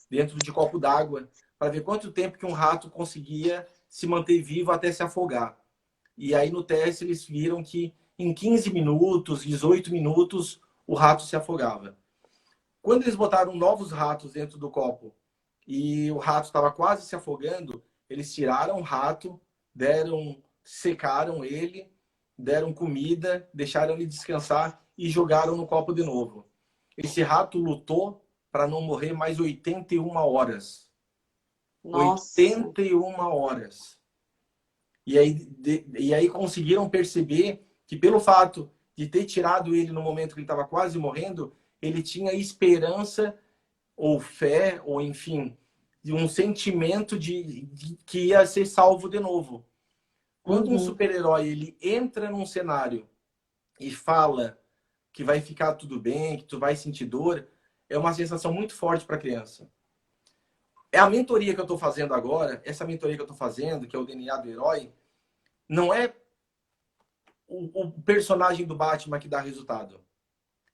dentro de copo d'água para ver quanto tempo que um rato conseguia se manter vivo até se afogar. E aí no teste eles viram que em 15 minutos, 18 minutos, o rato se afogava. Quando eles botaram novos ratos dentro do copo e o rato estava quase se afogando, eles tiraram o rato, secaram ele, deram comida, deixaram ele descansar e jogaram no copo de novo. Esse rato lutou para não morrer mais 81 horas. Nossa. 81 horas. E aí conseguiram perceber que pelo fato de ter tirado ele no momento que ele estava quase morrendo, ele tinha esperança ou fé, ou enfim, de um sentimento de que ia ser salvo de novo. Quando um Uhum. super-herói ele entra num cenário e fala que vai ficar tudo bem, que tu vai sentir dor, é uma sensação muito forte para a criança. É a mentoria que eu estou fazendo agora, essa mentoria que eu estou fazendo, que é o DNA do herói, não é o personagem do Batman que dá resultado.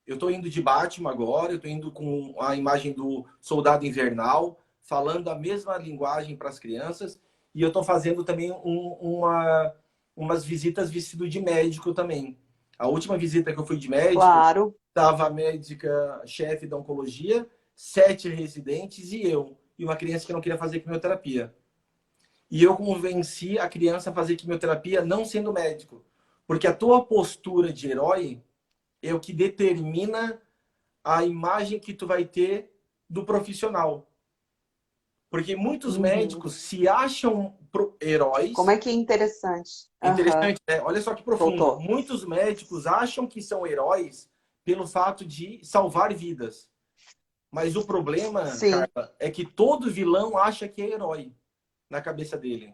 Eu estou indo de Batman agora, eu estou indo com a imagem do Soldado Invernal, falando a mesma linguagem para as crianças, e eu estou fazendo também umas visitas vestido de médico também. A última visita que eu fui de médico, Claro. estava a médica chefe da oncologia, 7 residentes e eu, e uma criança que não queria fazer quimioterapia. E eu convenci a criança a fazer quimioterapia não sendo médico, porque a tua postura de herói é o que determina a imagem que tu vai ter do profissional. Porque muitos Uhum. médicos se acham Como heróis. é que é interessante? Aham. Interessante, né? Olha só que profundo. Voltou. Muitos médicos acham que são heróis pelo fato de salvar vidas. Mas o problema, Sim. Carla, é que todo vilão acha que é herói na cabeça dele.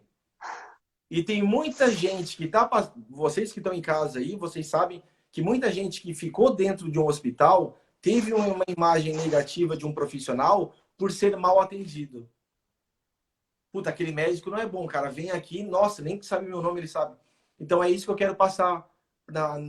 E tem muita gente que tá. Vocês que estão em casa aí, vocês sabem que muita gente que ficou dentro de um hospital teve uma imagem negativa de um profissional por ser mal atendido. Puta, aquele médico não é bom, cara. Vem aqui, nossa, nem que sabe meu nome, ele sabe. Então é isso que eu quero passar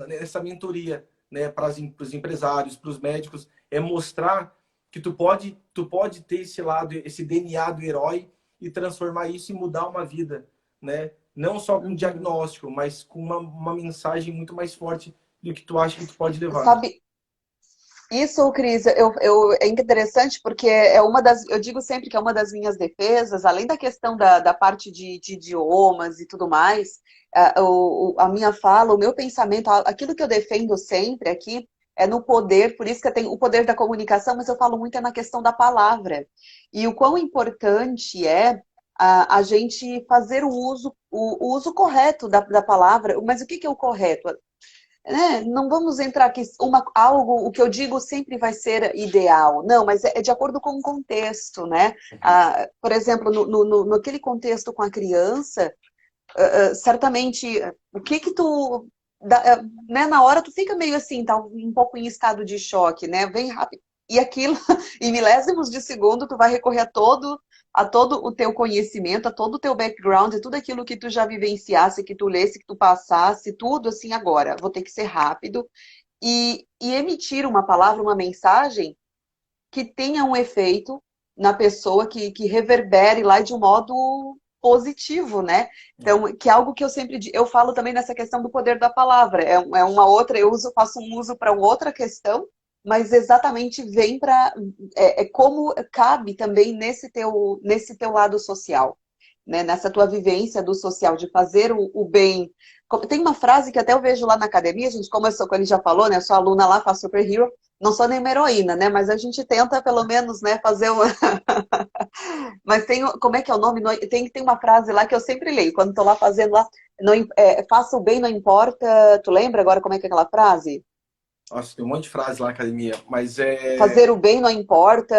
nessa mentoria, né, para os empresários, para os médicos, é mostrar que tu pode ter esse lado, esse DNA do herói e transformar isso e mudar uma vida, né? Não só com Uhum. diagnóstico, mas com uma mensagem muito mais forte do que tu acha que tu pode levar. Sabe, Isso, Cris, é interessante porque eu digo sempre que é uma das minhas defesas, além da questão da parte de idiomas e tudo mais, a minha fala, o meu pensamento, aquilo que eu defendo sempre aqui é no poder, por isso que eu tenho o poder da comunicação, mas eu falo muito é na questão da palavra. E o quão importante é a gente fazer o uso correto da palavra, mas o que é o correto? Né? Não vamos entrar aqui algo, o que eu digo sempre vai ser ideal, não, mas é de acordo com o contexto, né? Por exemplo, naquele contexto com a criança, certamente, o que tu, né, na hora tu fica meio assim, tá um pouco em estado de choque, né? Vem rápido. E aquilo, em milésimos de segundo, tu vai recorrer a todo o teu conhecimento, a todo o teu background, a tudo aquilo que tu já vivenciasse, que tu lesse, que tu passasse, tudo assim agora. Vou ter que ser rápido e emitir uma palavra, uma mensagem que tenha um efeito na pessoa, que reverbere lá de um modo positivo, né? Então, que é algo que eu sempre eu falo também nessa questão do poder da palavra. É uma outra, faço um uso para outra questão, mas exatamente vem para como cabe também nesse teu lado social, né? Nessa tua vivência do social, de fazer o bem. Tem uma frase que até eu vejo lá na academia, a gente começou, como ele já falou, né? Eu sou aluna lá, faço Superhero, não sou nenhuma heroína, né? Mas a gente tenta, pelo menos, né, fazer uma. Mas tem, como é que é o nome? Tem uma frase lá que eu sempre leio, quando estou lá fazendo lá, não, faça o bem, não importa. Tu lembra agora como é que é aquela frase? Nossa, tem um monte de frase lá na academia, mas é. Fazer o bem não importa.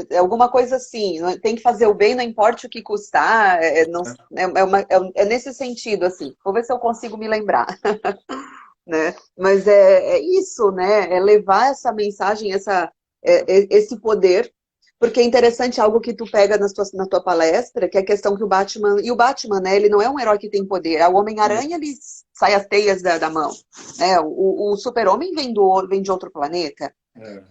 É alguma coisa assim, tem que fazer o bem, não importa o que custar. É nesse sentido, assim. Vou ver se eu consigo me lembrar. Né? Mas é isso, né? É levar essa mensagem, esse poder, porque é interessante algo que tu pega na tua palestra, que é a questão que o Batman, né? Ele não é um herói que tem poder, é o Homem-Aranha, ele sai as teias da mão, né? O Super-Homem vem de outro planeta. É.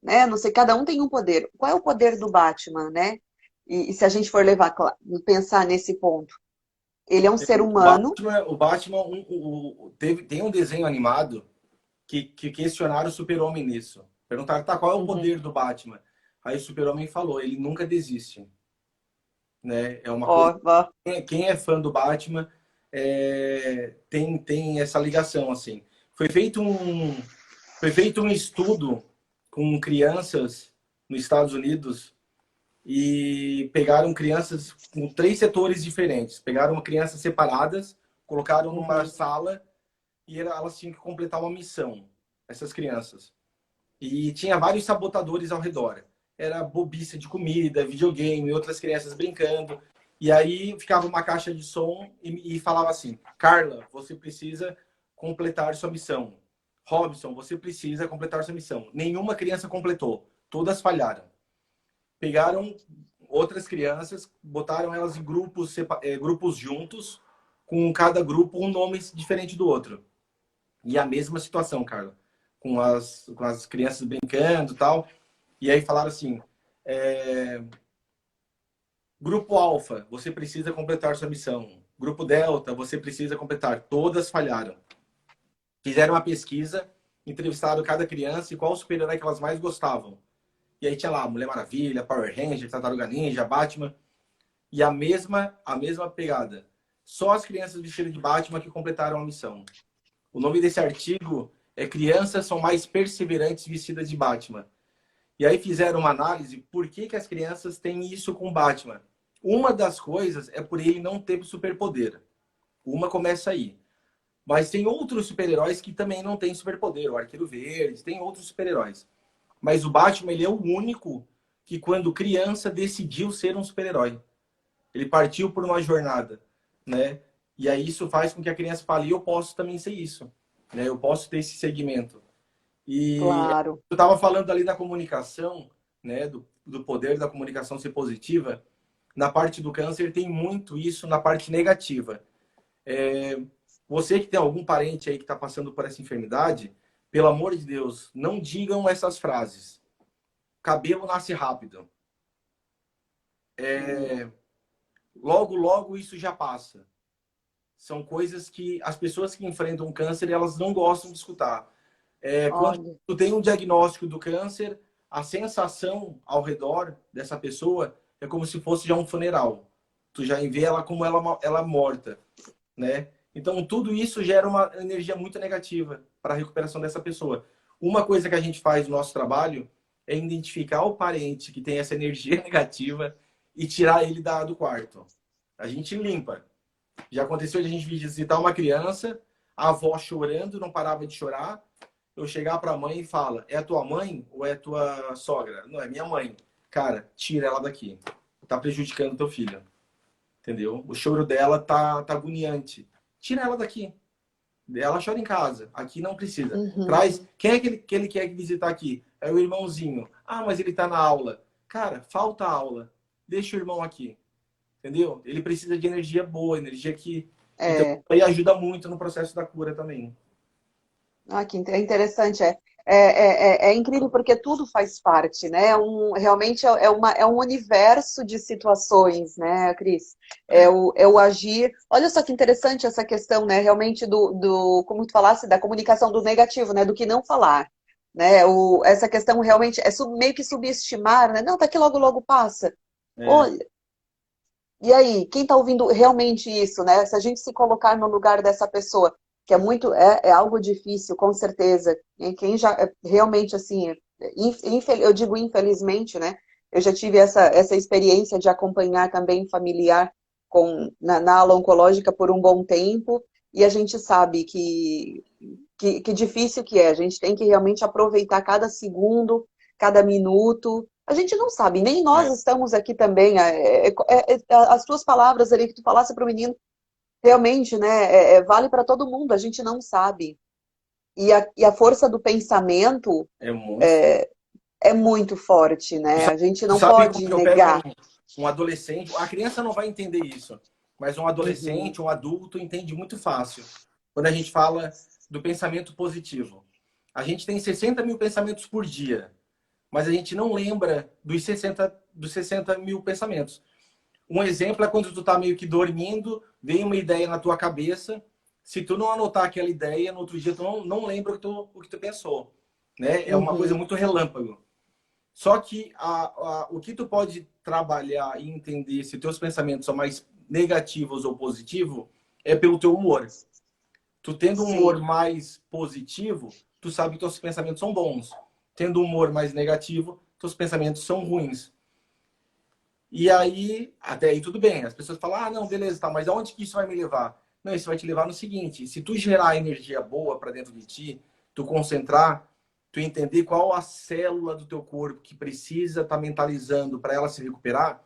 Né? Não sei, cada um tem um poder. Qual é o poder do Batman, né? E se a gente for pensar nesse ponto, ele é um ser humano. O Batman tem um desenho animado que questionaram o Super-Homem nisso. Perguntaram, tá, qual é o Uhum. poder do Batman? Aí o Super-Homem falou, ele nunca desiste. Né? É uma coisa. Ó, ó. Quem é fã do Batman tem essa ligação, assim. Foi feito um estudo com crianças nos Estados Unidos e pegaram crianças com 3 setores diferentes. Pegaram crianças separadas, colocaram numa Uhum. sala e elas tinham que completar uma missão, essas crianças. E tinha vários sabotadores ao redor. Era bobiça de comida, videogame, outras crianças brincando. E aí ficava uma caixa de som e falava assim: Carla, você precisa completar sua missão. Robson, você precisa completar sua missão. Nenhuma criança completou. Todas falharam. Pegaram outras crianças, botaram elas em grupos juntos, com cada grupo um nome diferente do outro. E a mesma situação, Carla, com as crianças brincando e tal. E aí falaram assim: Grupo Alfa, você precisa completar sua missão. Grupo Delta, você precisa completar. Todas falharam. Fizeram uma pesquisa, entrevistaram cada criança e qual o super-herói que elas mais gostavam. E aí tinha lá Mulher Maravilha, Power Ranger, Tartaruga Ninja, Batman. E a mesma pegada. Só as crianças vestidas de Batman que completaram a missão. O nome desse artigo é Crianças são mais perseverantes vestidas de Batman. E aí fizeram uma análise por que as crianças têm isso com o Batman. Uma das coisas é por ele não ter superpoder. Uma começa aí. Mas tem outros super-heróis que também não têm superpoder. O Arqueiro Verde, tem outros super-heróis. Mas o Batman, ele é o único que, quando criança, decidiu ser um super-herói. Ele partiu por uma jornada, né? E aí isso faz com que a criança fale, eu posso também ser isso, né? Eu posso ter esse segmento. E Claro. eu estava falando ali da comunicação, né? Do poder da comunicação ser positiva. Na parte do câncer tem muito isso na parte negativa. Você que tem algum parente aí que está passando por essa enfermidade, pelo amor de Deus, não digam essas frases. Cabelo nasce rápido. Logo, logo isso já passa. São coisas que as pessoas que enfrentam câncer, elas não gostam de escutar. Quando Olha. tu tem um diagnóstico do câncer, a sensação ao redor dessa pessoa é como se fosse já um funeral. Tu já vê ela como ela morta, né? Então, tudo isso gera uma energia muito negativa para a recuperação dessa pessoa. Uma coisa que a gente faz no nosso trabalho é identificar o parente que tem essa energia negativa e tirar ele do quarto. A gente limpa. Já aconteceu de a gente visitar uma criança, a avó chorando, não parava de chorar. Eu chegar para a mãe e fala: é a tua mãe ou é a tua sogra? Não, é minha mãe. Cara, tira ela daqui. Tá prejudicando teu filho. Entendeu? O choro dela tá agoniante. Tira ela daqui. Ela chora em casa. Aqui não precisa. Uhum. Traz. Quem é que ele quer visitar aqui? É o irmãozinho. Ah, mas ele tá na aula. Cara, falta aula. Deixa o irmão aqui. Entendeu? Ele precisa de energia boa, energia que. Então, É. aí ajuda muito no processo da cura também. Ah, que interessante. É incrível porque tudo faz parte, né? Realmente é um universo de situações, né, Cris? É o agir. Olha só que interessante essa questão, né? Realmente como tu falasse, da comunicação do negativo, né? Do que não falar. Né? Essa questão realmente é meio que subestimar, né? Não, tá aqui logo, logo passa. É, Olha, e aí, quem está ouvindo realmente isso, né? Se a gente se colocar no lugar dessa pessoa, que é algo difícil, com certeza. E quem já realmente assim, eu digo infelizmente, né? Eu já tive essa experiência de acompanhar também familiar na ala oncológica por um bom tempo, e a gente sabe que difícil que é. A gente tem que realmente aproveitar cada segundo, cada minuto. A gente não sabe, nem nós é, estamos aqui também. As tuas palavras ali que tu falasse para o menino, realmente, né, vale para todo mundo, a gente não sabe. E a força do pensamento é muito. é muito forte, Tu né? sabe, A gente tu não sabe como pode que eu pego negar. um adolescente? A criança não vai entender isso, mas um Uhum, adolescente, um adulto entende muito fácil. Quando a gente fala do pensamento positivo. A gente tem 60 mil pensamentos por dia, mas a gente não lembra dos 60 mil pensamentos. Um exemplo é quando tu tá meio que dormindo, vem uma ideia na tua cabeça, se tu não anotar aquela ideia, no outro dia tu não lembra o que tu pensou. Né? É uma coisa uhum, muito relâmpago. Só que o que tu pode trabalhar e entender se teus pensamentos são mais negativos ou positivos é pelo teu humor. Tu tendo um humor sim. mais positivo, tu sabe que teus pensamentos são bons. Tendo um humor mais negativo, teus pensamentos são ruins. E aí, até aí tudo bem. As pessoas falam: ah, não, beleza, tá, mas aonde que isso vai me levar? Não, isso vai te levar no seguinte: se tu gerar energia boa para dentro de ti, tu concentrar, tu entender qual a célula do teu corpo que precisa estar mentalizando para ela se recuperar,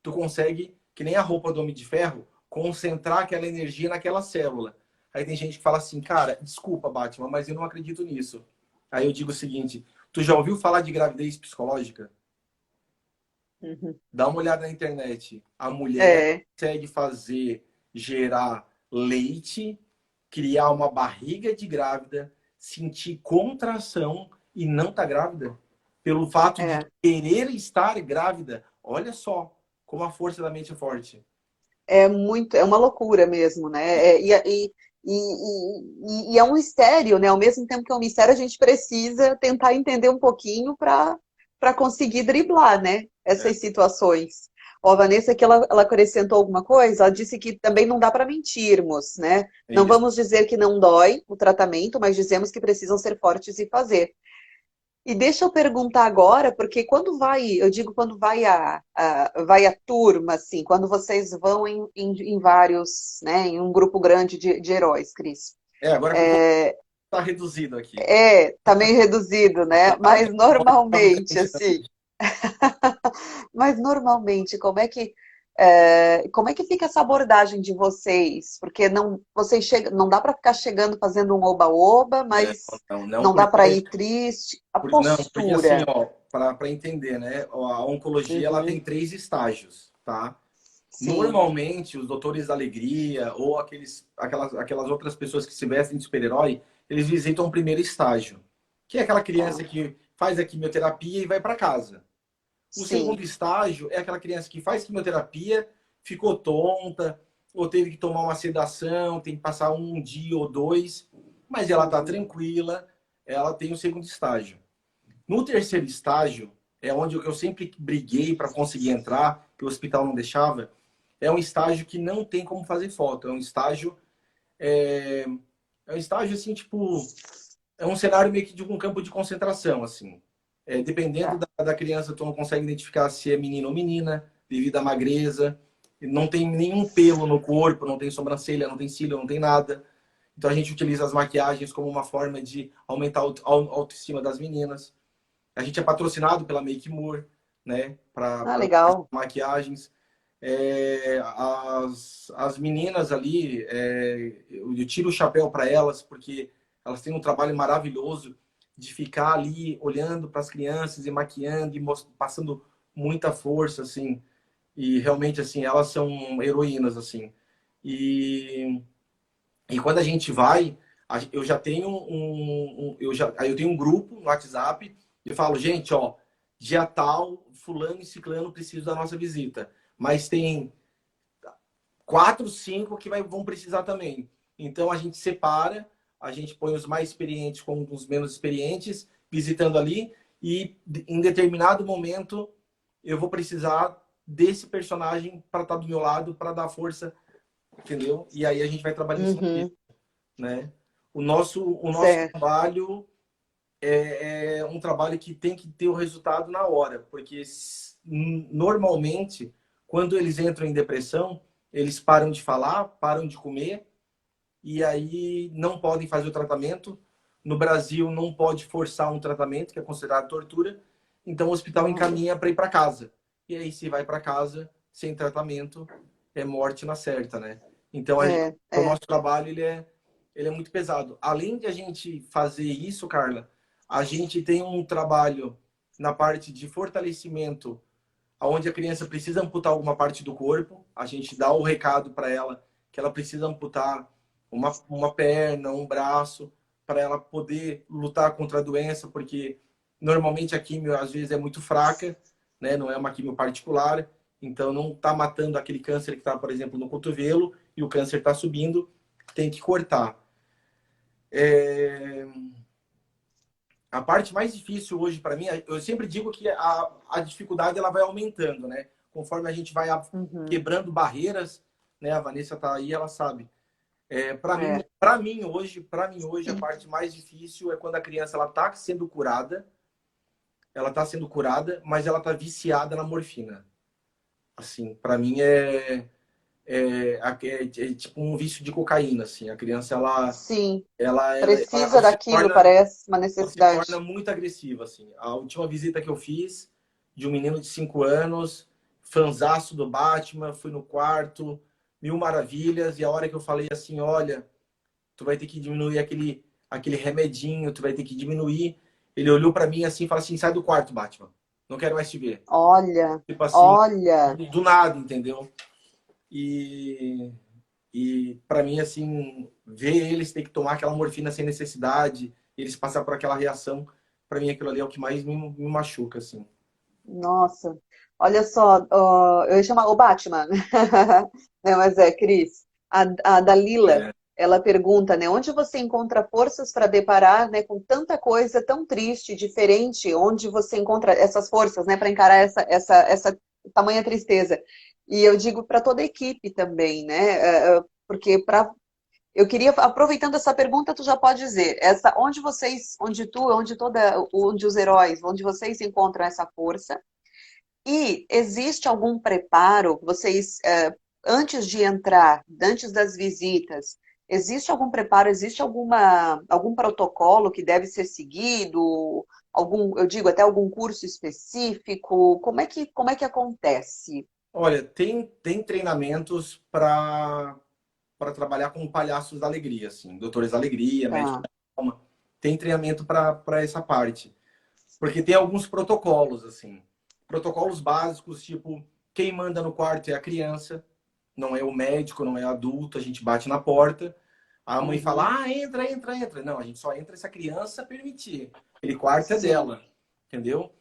tu consegue, que nem a roupa do Homem de Ferro, concentrar aquela energia naquela célula. Aí tem gente que fala assim: cara, desculpa, Batman, mas eu não acredito nisso. Aí eu digo o seguinte: tu já ouviu falar de gravidez psicológica? Uhum. Dá uma olhada na internet. A mulher É, consegue gerar leite, criar uma barriga de grávida, sentir contração e não tá grávida. Pelo fato de é. querer estar grávida. Olha só como a força da mente é forte. É uma loucura mesmo, né? E é um mistério, né? Ao mesmo tempo que é um mistério, a gente precisa tentar entender um pouquinho para conseguir driblar, né? É, Essas situações. Ó, a Vanessa, que ela acrescentou alguma coisa, ela disse que também não dá para mentirmos, né? é Não isso. vamos dizer que não dói o tratamento, mas dizemos que precisam ser fortes e fazer. E deixa eu perguntar agora, porque quando vai, eu digo quando vai a turma, assim, quando vocês vão em vários, né, em um grupo grande de heróis, Cris. Agora que o contato tá reduzido aqui. Tá meio reduzido, né? Claro que Mas é bom que normalmente, muita gente. assim, mas normalmente, como é que fica essa abordagem de vocês? Porque vocês chegam, não dá para ficar chegando fazendo um oba-oba, Não, mas não, não, não dá para ir triste. A não, porque assim, postura. ó, para entender, né? A oncologia ela tem Uhum, 3 estágios, tá? sim. Normalmente, os doutores da alegria ou aquelas outras pessoas que se vestem de super-herói, eles visitam o primeiro estágio, que é aquela criança Tá. que faz a quimioterapia e vai para casa. O segundo Sim. estágio é aquela criança que faz quimioterapia, ficou tonta, ou teve que tomar uma sedação, tem que passar um dia ou dois, mas ela está Uhum. tranquila. ela tem o segundo estágio. No terceiro estágio, é onde eu sempre briguei para conseguir entrar, que o hospital não deixava. É um estágio que não tem como fazer foto. É, é um estágio assim, tipo, é um cenário meio que de um campo de concentração, assim. Dependendo Tá. da criança, tu não consegue identificar se é menino ou menina, devido à magreza. Não tem nenhum pelo no corpo, não tem sobrancelha, não tem cílio, não tem nada. Então a gente utiliza as maquiagens como uma forma de aumentar a autoestima das meninas. A gente é patrocinado pela Make More, né? Ah, Para legal. maquiagens. As meninas ali, eu tiro o chapéu para elas, porque elas têm um trabalho maravilhoso de ficar ali olhando para as crianças e maquiando e passando muita força, assim. E realmente, assim, elas são heroínas, assim. E, e quando a gente vai, eu já tenho eu tenho um grupo no WhatsApp e falo, gente, ó, dia tal, fulano e ciclano precisam da nossa visita. Mas tem 4, 5 que vão precisar também. Então a gente separa, a gente põe os mais experientes com os menos experientes, visitando ali, e em determinado momento eu vou precisar desse personagem para estar do meu lado, para dar força, entendeu? E aí a gente vai trabalhar em cima disso, Uhum. né? O nosso Certo. trabalho é um trabalho que tem que ter o resultado na hora, porque normalmente, quando eles entram em depressão, eles param de falar, param de comer, e aí não podem fazer o tratamento. No Brasil, não pode forçar um tratamento, que é considerado tortura, então o hospital Olha. encaminha para ir para casa. E aí, se vai para casa sem tratamento, é morte na certa, né? Então, É, o é. nosso trabalho ele é muito pesado. Além de a gente fazer isso, Carla, a gente tem um trabalho na parte de fortalecimento, onde a criança precisa amputar alguma parte do corpo. A gente dá o recado para ela que ela precisa amputar uma perna, um braço, para ela poder lutar contra a doença, porque normalmente a quimio às vezes é muito fraca, né? Não é uma quimio particular, então não está matando aquele câncer que está, por exemplo, no cotovelo e o câncer está subindo, tem que cortar. É... A parte mais difícil hoje para mim, eu sempre digo que a dificuldade ela vai aumentando, né? Conforme a gente vai Uhum. quebrando barreiras, né? A Vanessa tá aí, ela sabe. Para mim, É. a parte mais difícil é quando a criança ela tá sendo curada, mas ela tá viciada na morfina. Assim, para mim é tipo um vício de cocaína, assim. A criança Sim. ela Precisa daquilo, parece uma se torna necessidade. muito agressiva, assim. A última visita que eu fiz de um menino de 5 anos, fanzaço do Batman, fui no quarto, mil maravilhas, e a hora que eu falei assim, olha, tu vai ter que diminuir aquele remedinho, tu vai ter que diminuir. Ele olhou para mim assim e falou assim, sai do quarto, Batman. Não quero mais te ver. Olha, Tipo assim, olha. do nada, entendeu? E, e para mim, assim, ver eles ter que tomar aquela morfina sem necessidade, eles passar por aquela reação, para mim aquilo ali é o que mais me machuca, assim. Nossa, olha só, ó, eu ia chamar o Batman, né, mas é, Cris, a Dalila, É. ela pergunta, né, onde você encontra forças para deparar, né, com tanta coisa tão triste, diferente, onde você encontra essas forças, né, para encarar essa tamanha tristeza? E eu digo para toda a equipe também, né, porque eu queria, aproveitando essa pergunta, tu já pode dizer, onde vocês, onde os heróis, onde vocês encontram essa força? E existe algum preparo, vocês, antes de entrar, antes das visitas, existe algum preparo, existe algum protocolo que deve ser seguido? Eu digo, até algum curso específico? Como é que acontece? Olha, tem treinamentos para trabalhar com palhaços da alegria, assim, doutores da alegria, médicos Tá. da alma. Tem treinamento para essa parte. Porque tem alguns protocolos, assim. Protocolos básicos, tipo, quem manda no quarto é a criança, não é o médico, não é adulto, a gente bate na porta, a mãe Uhum. fala, entra, entra, entra. Não, a gente só entra se a criança permitir. Aquele quarto é Sim. dela, entendeu?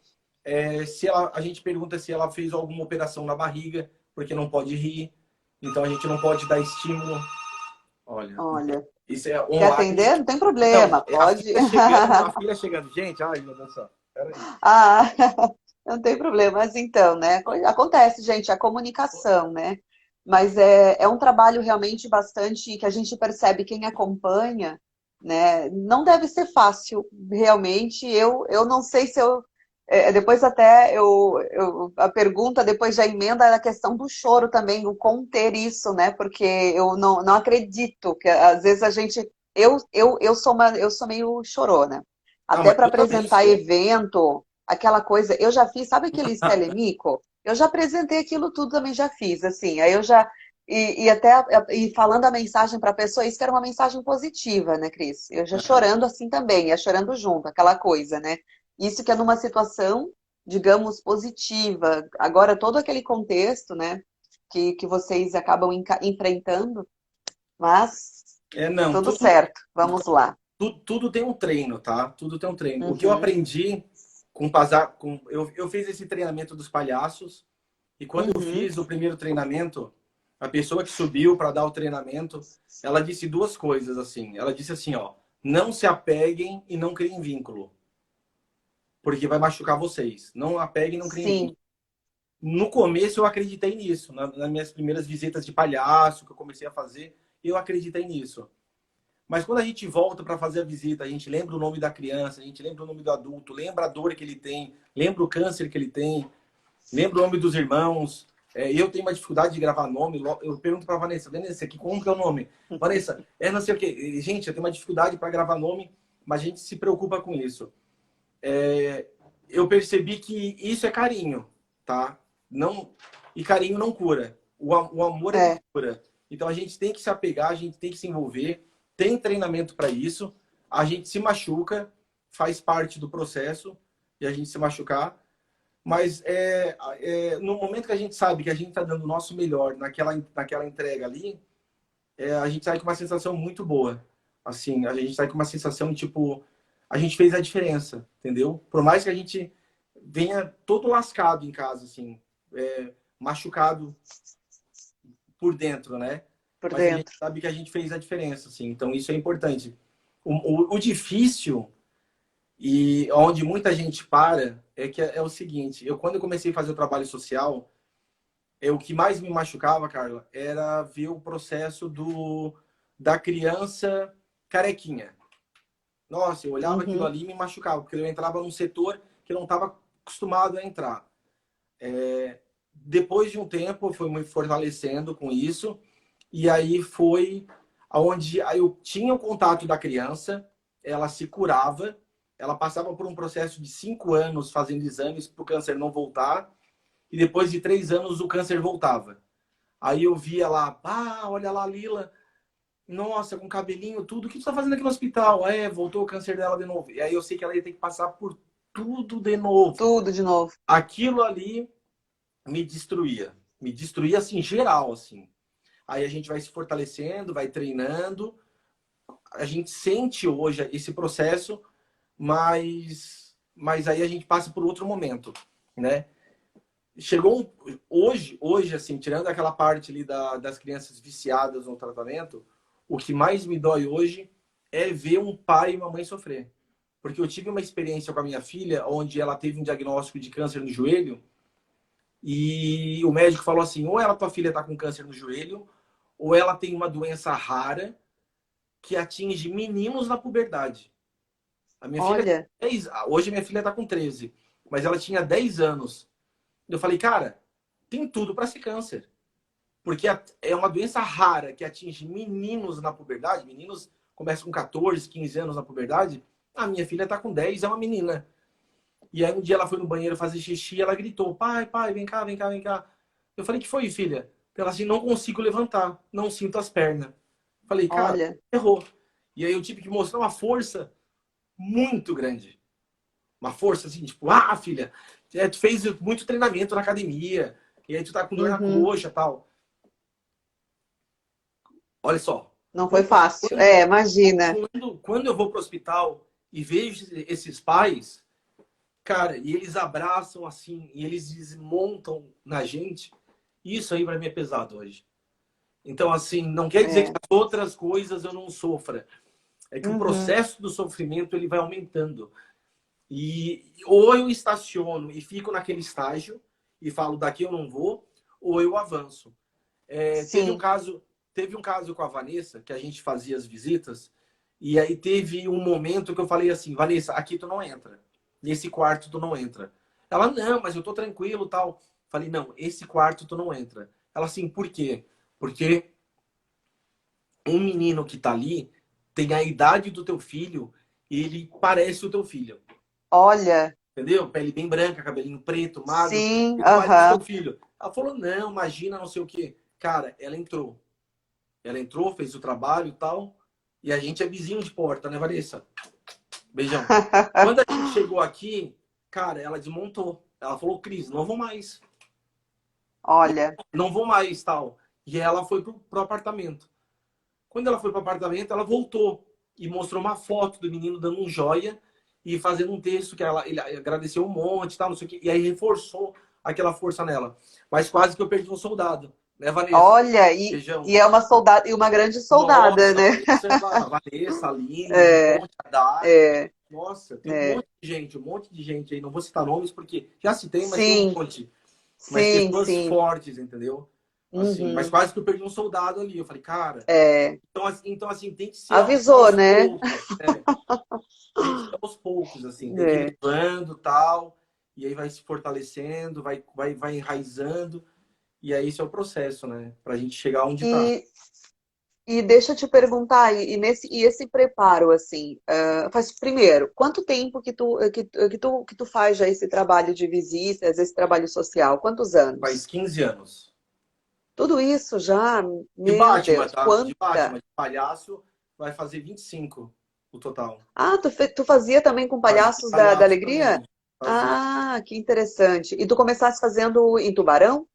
A gente pergunta se ela fez alguma operação na barriga, porque não pode rir, então a gente não pode dar estímulo. Olha, Olha, isso é quer online. atender? Não tem Não, problema, é a pode. filha chegando, a filha chegando. Gente, ai, meu Deus do céu. Peraí. Ah, não tem problema. Mas então, né? Acontece, gente, a comunicação, né? Mas é um trabalho realmente bastante que a gente percebe quem acompanha, né? Não deve ser fácil, realmente. Eu não sei se eu. Depois até a pergunta depois já emenda a questão do choro também, o conter isso, né? Porque eu não acredito que às vezes a gente. Eu sou meio chorona. Ah, Até mas para eu também apresentar sou. evento, aquela coisa, eu já fiz, sabe aquele Telemico? Eu já apresentei aquilo tudo, também já fiz, assim, aí eu já, e até, e falando a mensagem para a pessoa, isso que era uma mensagem positiva, né, Cris? Eu já Aham. chorando assim também, ia chorando junto, aquela coisa, né? Isso que é numa situação, digamos, positiva. Agora, todo aquele contexto, né, que vocês acabam enfrentando, mas Não, tudo certo, vamos lá. tudo tem um treino, tá? Tudo tem um treino. O que eu Uhum, aprendi com pasar, eu fiz esse treinamento dos palhaços e quando eu uhum, fiz o primeiro treinamento, a pessoa que subiu para dar o treinamento, ela disse duas coisas assim. Ela disse assim, ó, não se apeguem e não criem vínculo, porque vai machucar vocês. Não apeguem e não criem vínculo. sim. No começo eu acreditei nisso, nas minhas primeiras visitas de palhaço que eu comecei a fazer, eu acreditei nisso. Mas quando a gente volta para fazer a visita, a gente lembra o nome da criança, a gente lembra o nome do adulto, lembra a dor que ele tem, lembra o câncer que ele tem, lembra o nome dos irmãos. Eu tenho uma dificuldade de gravar nome. Eu pergunto para Vanessa, Vanessa, como que é o nome? Vanessa, não sei o quê. Gente, eu tenho uma dificuldade para gravar nome, mas a gente se preocupa com isso. Eu percebi que isso é carinho, tá? Não, e carinho não cura. O amor é que É. cura. Então a gente tem que se apegar, a gente tem que se envolver. Tem treinamento para isso. A gente se machuca, faz parte do processo e a gente se machucar. Mas no momento que a gente sabe que a gente está dando o nosso melhor naquela entrega ali, a gente sai com uma sensação muito boa. Assim, a gente sai com uma sensação tipo, a gente fez a diferença, entendeu? Por mais que a gente venha todo lascado em casa, assim, machucado por dentro, né? Por Mas a gente dentro. sabe que a gente fez a diferença, assim. Então isso é importante. O difícil e onde muita gente para é que é o seguinte: quando eu comecei a fazer o trabalho social, o que mais me machucava, Carla, era ver o processo da criança carequinha. Nossa, eu olhava aquilo Uhum. ali e me machucava, porque eu entrava num setor que eu não estava acostumado a entrar. Depois de um tempo, eu fui me fortalecendo com isso, e aí foi aonde aí eu tinha o contato da criança, ela se curava, ela passava por um processo de 5 anos fazendo exames para o câncer não voltar, e depois de 3 anos o câncer voltava. Aí eu via lá, olha lá, Lila, nossa, com cabelinho, tudo, o que tu tá fazendo aqui no hospital? Voltou o câncer dela de novo. E aí eu sei que ela ia ter que passar por tudo de novo. Tudo de novo. Aquilo ali me destruía assim, geral, assim. Aí a gente vai se fortalecendo, vai treinando, a gente sente hoje esse processo, mas aí a gente passa por outro momento, né? Hoje, assim, tirando aquela parte ali das crianças viciadas no tratamento, o que mais me dói hoje é ver um pai e uma mãe sofrer. Porque eu tive uma experiência com a minha filha, onde ela teve um diagnóstico de câncer no joelho, e o médico falou assim: ou tua filha está com câncer no joelho, ou ela tem uma doença rara que atinge meninos na puberdade. A minha filha, Olha, hoje minha filha está com 13, mas ela tinha 10 anos. Eu falei, cara, tem tudo para ser câncer. Porque é uma doença rara que atinge meninos na puberdade. Meninos começam com 14, 15 anos na puberdade. A minha filha está com 10, é uma menina. E aí um dia ela foi no banheiro fazer xixi e ela gritou, pai, vem cá, vem cá, vem cá. Eu falei, que foi, filha? Ela assim, não consigo levantar, não sinto as pernas. Falei, cara, olha. errou. E aí eu tive que mostrar uma força muito grande. Uma força assim, tipo, filha, tu fez muito treinamento na academia, e aí tu tá com dor na Uhum. coxa e tal. Olha só, Não foi quando, fácil. quando, Imagina. quando eu vou pro hospital e vejo esses pais, cara, e eles abraçam assim, e eles desmontam na gente, isso aí pra mim é pesado hoje. Então, assim, não quer dizer que as outras coisas eu não sofra. É que o Uhum. processo do sofrimento, ele vai aumentando. E ou eu estaciono e fico naquele estágio e falo, daqui eu não vou, ou eu avanço. Sim. Teve um caso com a Vanessa, que a gente fazia as visitas, e aí teve um momento que eu falei assim, Vanessa, aqui tu não entra. Nesse quarto tu não entra. Ela, não, mas eu tô tranquilo, tal. Falei, não, esse quarto tu não entra. Ela assim, por quê? Porque um menino que tá ali tem a idade do teu filho e ele parece o teu filho. Olha, Entendeu? Pele bem branca, cabelinho preto, magro. sim, Ele parece teu aham. filho. Ela falou, não, imagina, não sei o quê. Cara, ela entrou. Ela entrou, fez o trabalho e tal. E a gente é vizinho de porta, né, Vanessa? Beijão. Quando a gente chegou aqui, cara, ela desmontou. Ela falou, Cris, não vou mais. Olha. Não vou mais, tal. E ela foi pro apartamento. Quando ela foi pro apartamento, ela voltou e mostrou uma foto do menino dando um joia e fazendo um texto que ele agradeceu um monte, tal, não sei o quê. E aí reforçou aquela força nela. Mas quase que eu perdi um soldado, né, Vanessa? Olha, Beijão. e é uma soldada, e uma grande soldada, Nossa, né? A Vanessa, a Aline, um É, monte, a Dai. é, Nossa, tem é. um monte de gente aí. Não vou citar nomes porque já citei, mas tem um Sim, monte. Mas sim, pessoas sim. fortes, entendeu? Assim, mas Uhum. quase que eu perdi um soldado ali. Eu falei, cara, É, assim tem que ser avisou, aos né? poucos. Tem que ser aos poucos, assim. Tem que ir É. levando, tal. E aí vai se fortalecendo, vai enraizando. E aí esse é o processo, né? Pra gente chegar onde tá. E, e deixa eu te perguntar, e esse preparo, assim, faz primeiro, quanto tempo que tu faz já esse trabalho de visitas, esse trabalho social? Quantos Faz anos? 15 anos. Tudo isso já, De meu Batman, Deus, tá? De Batman, quanta? de palhaço, vai fazer 25 o total. Ah, tu fazia também com Fazia Palhaços da palhaço Alegria? também. Fazia. Ah, que interessante. E tu começaste fazendo em Tubarão?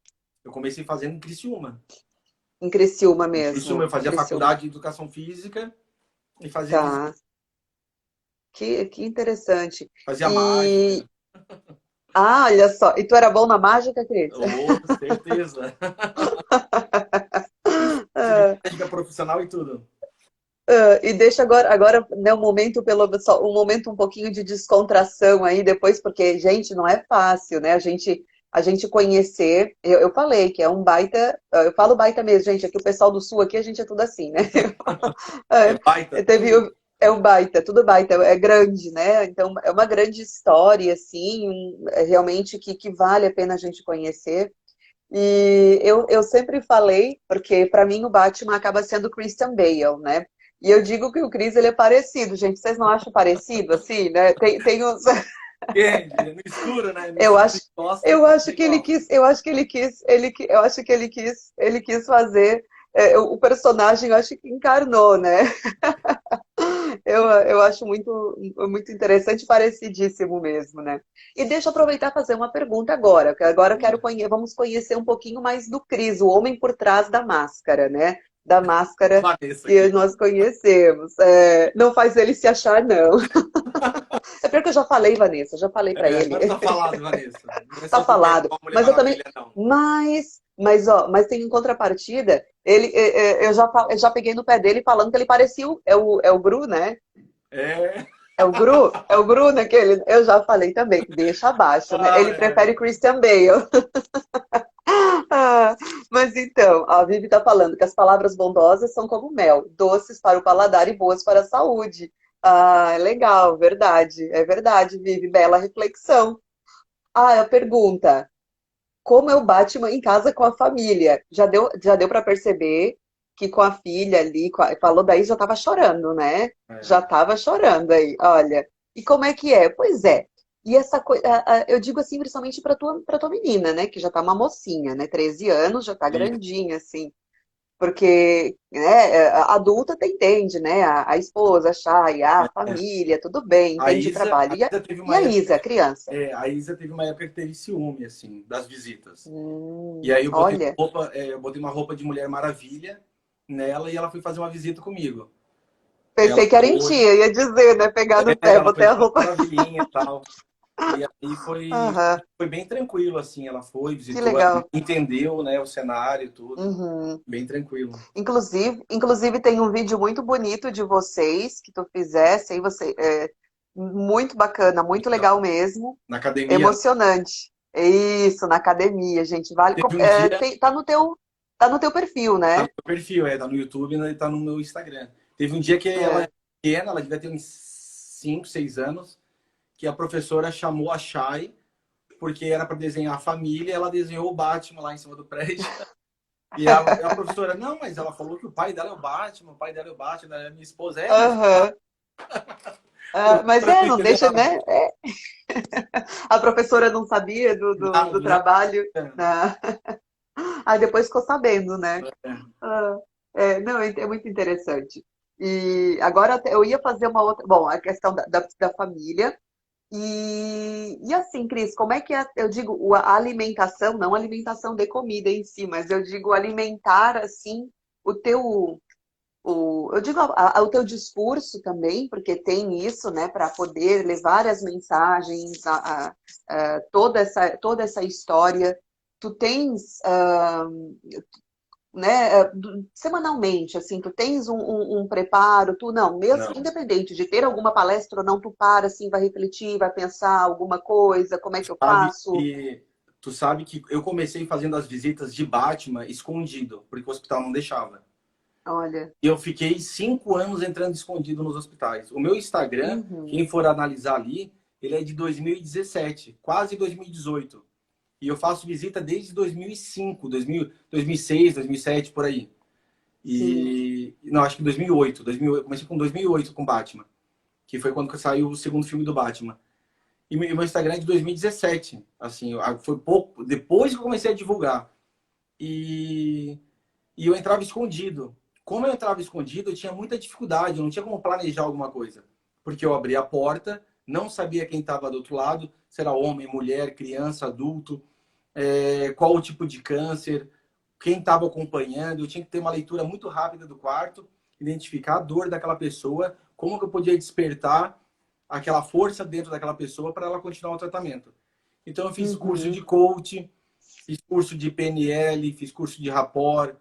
Eu comecei fazendo em Criciúma. Em Criciúma Em Criciúma mesmo, eu em fazia Criciúma. faculdade de educação física e fazia visita, Tá, que interessante. fazia E, mágica. olha só, e tu era bom na mágica, Cris? Oh, certeza. Fiz curso de Ah, mágica profissional e tudo. e deixa agora, né, um momento um momento um pouquinho de descontração aí depois, porque, gente, não é fácil, né? A gente conhecer, eu falei que é um baita, eu falo baita mesmo, gente, aqui o pessoal do Sul aqui, a gente é tudo assim, né? É baita, Teve, tudo. é um baita, tudo baita, é grande, né? Então, é uma grande história, assim, realmente que vale a pena a gente conhecer. E eu sempre falei, porque para mim o Batman acaba sendo o Christian Bale, né? E eu digo que o Chris ele é parecido, gente. Vocês não acham parecido assim, né? Tem uns. Entende? No escuro, né? No Eu escuro acho, encosta, eu acho é que ele igual. quis, eu acho que ele quis, eu acho que ele quis fazer o personagem, eu acho que encarnou, né? Eu acho muito interessante, e parecidíssimo mesmo, né? E deixa eu aproveitar e fazer uma pergunta agora, que agora eu quero vamos conhecer um pouquinho mais do Cris, o homem por trás da máscara, né? Da máscara Vanessa que aqui. nós conhecemos. Não faz ele se achar, não. É porque eu já falei, Vanessa, já falei para ele. Mas tá falado, Vanessa. Não é Tá só porque é falado. uma Mulher Mas eu também. Maravilha, não. Mas tem em contrapartida, eu já peguei no pé dele falando que ele parecia o Gru, né? É. É o Gru naquele. Eu já falei também, deixa abaixo, né? Ele Ai, prefere ai. Christian Bale. Ah, mas então, a Vivi está falando que as palavras bondosas são como mel, doces para o paladar e boas para a saúde. Ah, é legal, verdade. É verdade, Vivi. Bela reflexão. Ah, a pergunta. Como é o Batman em casa com a família? Já deu para perceber que com a filha ali, falou daí, já estava chorando, né? Já É. estava chorando aí, olha. E como é que é? Pois é. E essa coisa, eu digo assim, principalmente para tua menina, né? Que já tá uma mocinha, né? 13 anos, já tá Isso. grandinha, assim. Porque, né, a adulta entende, né? A esposa, a Chay, a É. família, tudo bem, entende o A trabalho. Isa teve E uma a época, Isa, a criança? a Isa teve uma época que teve ciúme, assim, das visitas. E aí Olha. eu botei uma roupa de Mulher Maravilha nela e ela foi fazer uma visita comigo. Ela Pensei que era em ti, foi, eu ia dizer, né? Pegar no pé, ela foi botei a de Mulher roupa. Maravilhinha e tal. E aí Aham, foi bem tranquilo, assim. Ela foi, que visitou, legal. entendeu, né, o cenário, tudo. Uhum. Bem tranquilo. Inclusive tem um vídeo muito bonito de vocês que tu fizesse, aí muito bacana, muito Então, legal mesmo, na academia, emocionante. Isso, na academia, gente, vale, teve um dia, tá no teu perfil, tá no né? meu perfil, tá no YouTube, né, e tá no meu Instagram. Teve um dia que ela É. é pequena, ela devia ter uns 5, 6 anos, que a professora chamou a Chay, porque era para desenhar a família, ela desenhou o Batman lá em cima do prédio. E a professora, não, mas ela falou que o pai dela é o Batman, o pai dela é o Batman, ela é minha esposa, mas o Aham. Ah, mas professora não não entendeu deixa, né? A professora não sabia do nada, trabalho, né? né? Aí depois ficou sabendo, né? É. Ah, não, é muito interessante. E agora eu ia fazer uma outra. Bom, a questão da família. E assim, Cris, como é que é, eu digo, a alimentação, não a alimentação de comida em si, mas eu digo alimentar, assim, o teu, eu digo o teu discurso também, porque tem isso, né, para poder levar as mensagens, toda essa história. Tu tens né, semanalmente, assim, tu tens um preparo, tu não, mesmo Não. independente de ter alguma palestra ou não, tu para, assim, vai refletir, vai pensar alguma coisa, como é que eu Sabe faço? que, tu sabe que eu comecei fazendo as visitas de Batman escondido, porque o hospital não deixava. Olha, E eu fiquei 5 anos entrando escondido nos hospitais. O meu Instagram, uhum, quem for analisar ali, ele é de 2017, quase 2018. E eu faço visita desde 2005, 2006, 2007, por aí. sim, Não, acho que 2008. 2008 comecei com 2008 com Batman, que foi quando saiu o segundo filme do Batman. E meu Instagram é de 2017. Assim, foi pouco depois que eu comecei a divulgar. E, e eu entrava escondido. Como eu entrava escondido, eu tinha muita dificuldade, eu não tinha como planejar alguma coisa. Porque eu abria a porta, não sabia quem estava do outro lado, se era homem, mulher, criança, adulto, qual o tipo de câncer, quem estava acompanhando. Eu tinha que ter uma leitura muito rápida do quarto, identificar a dor daquela pessoa, como que eu podia despertar aquela força dentro daquela pessoa para ela continuar o tratamento. Então eu fiz curso de uhum, coach, fiz curso de PNL, fiz curso de rapport,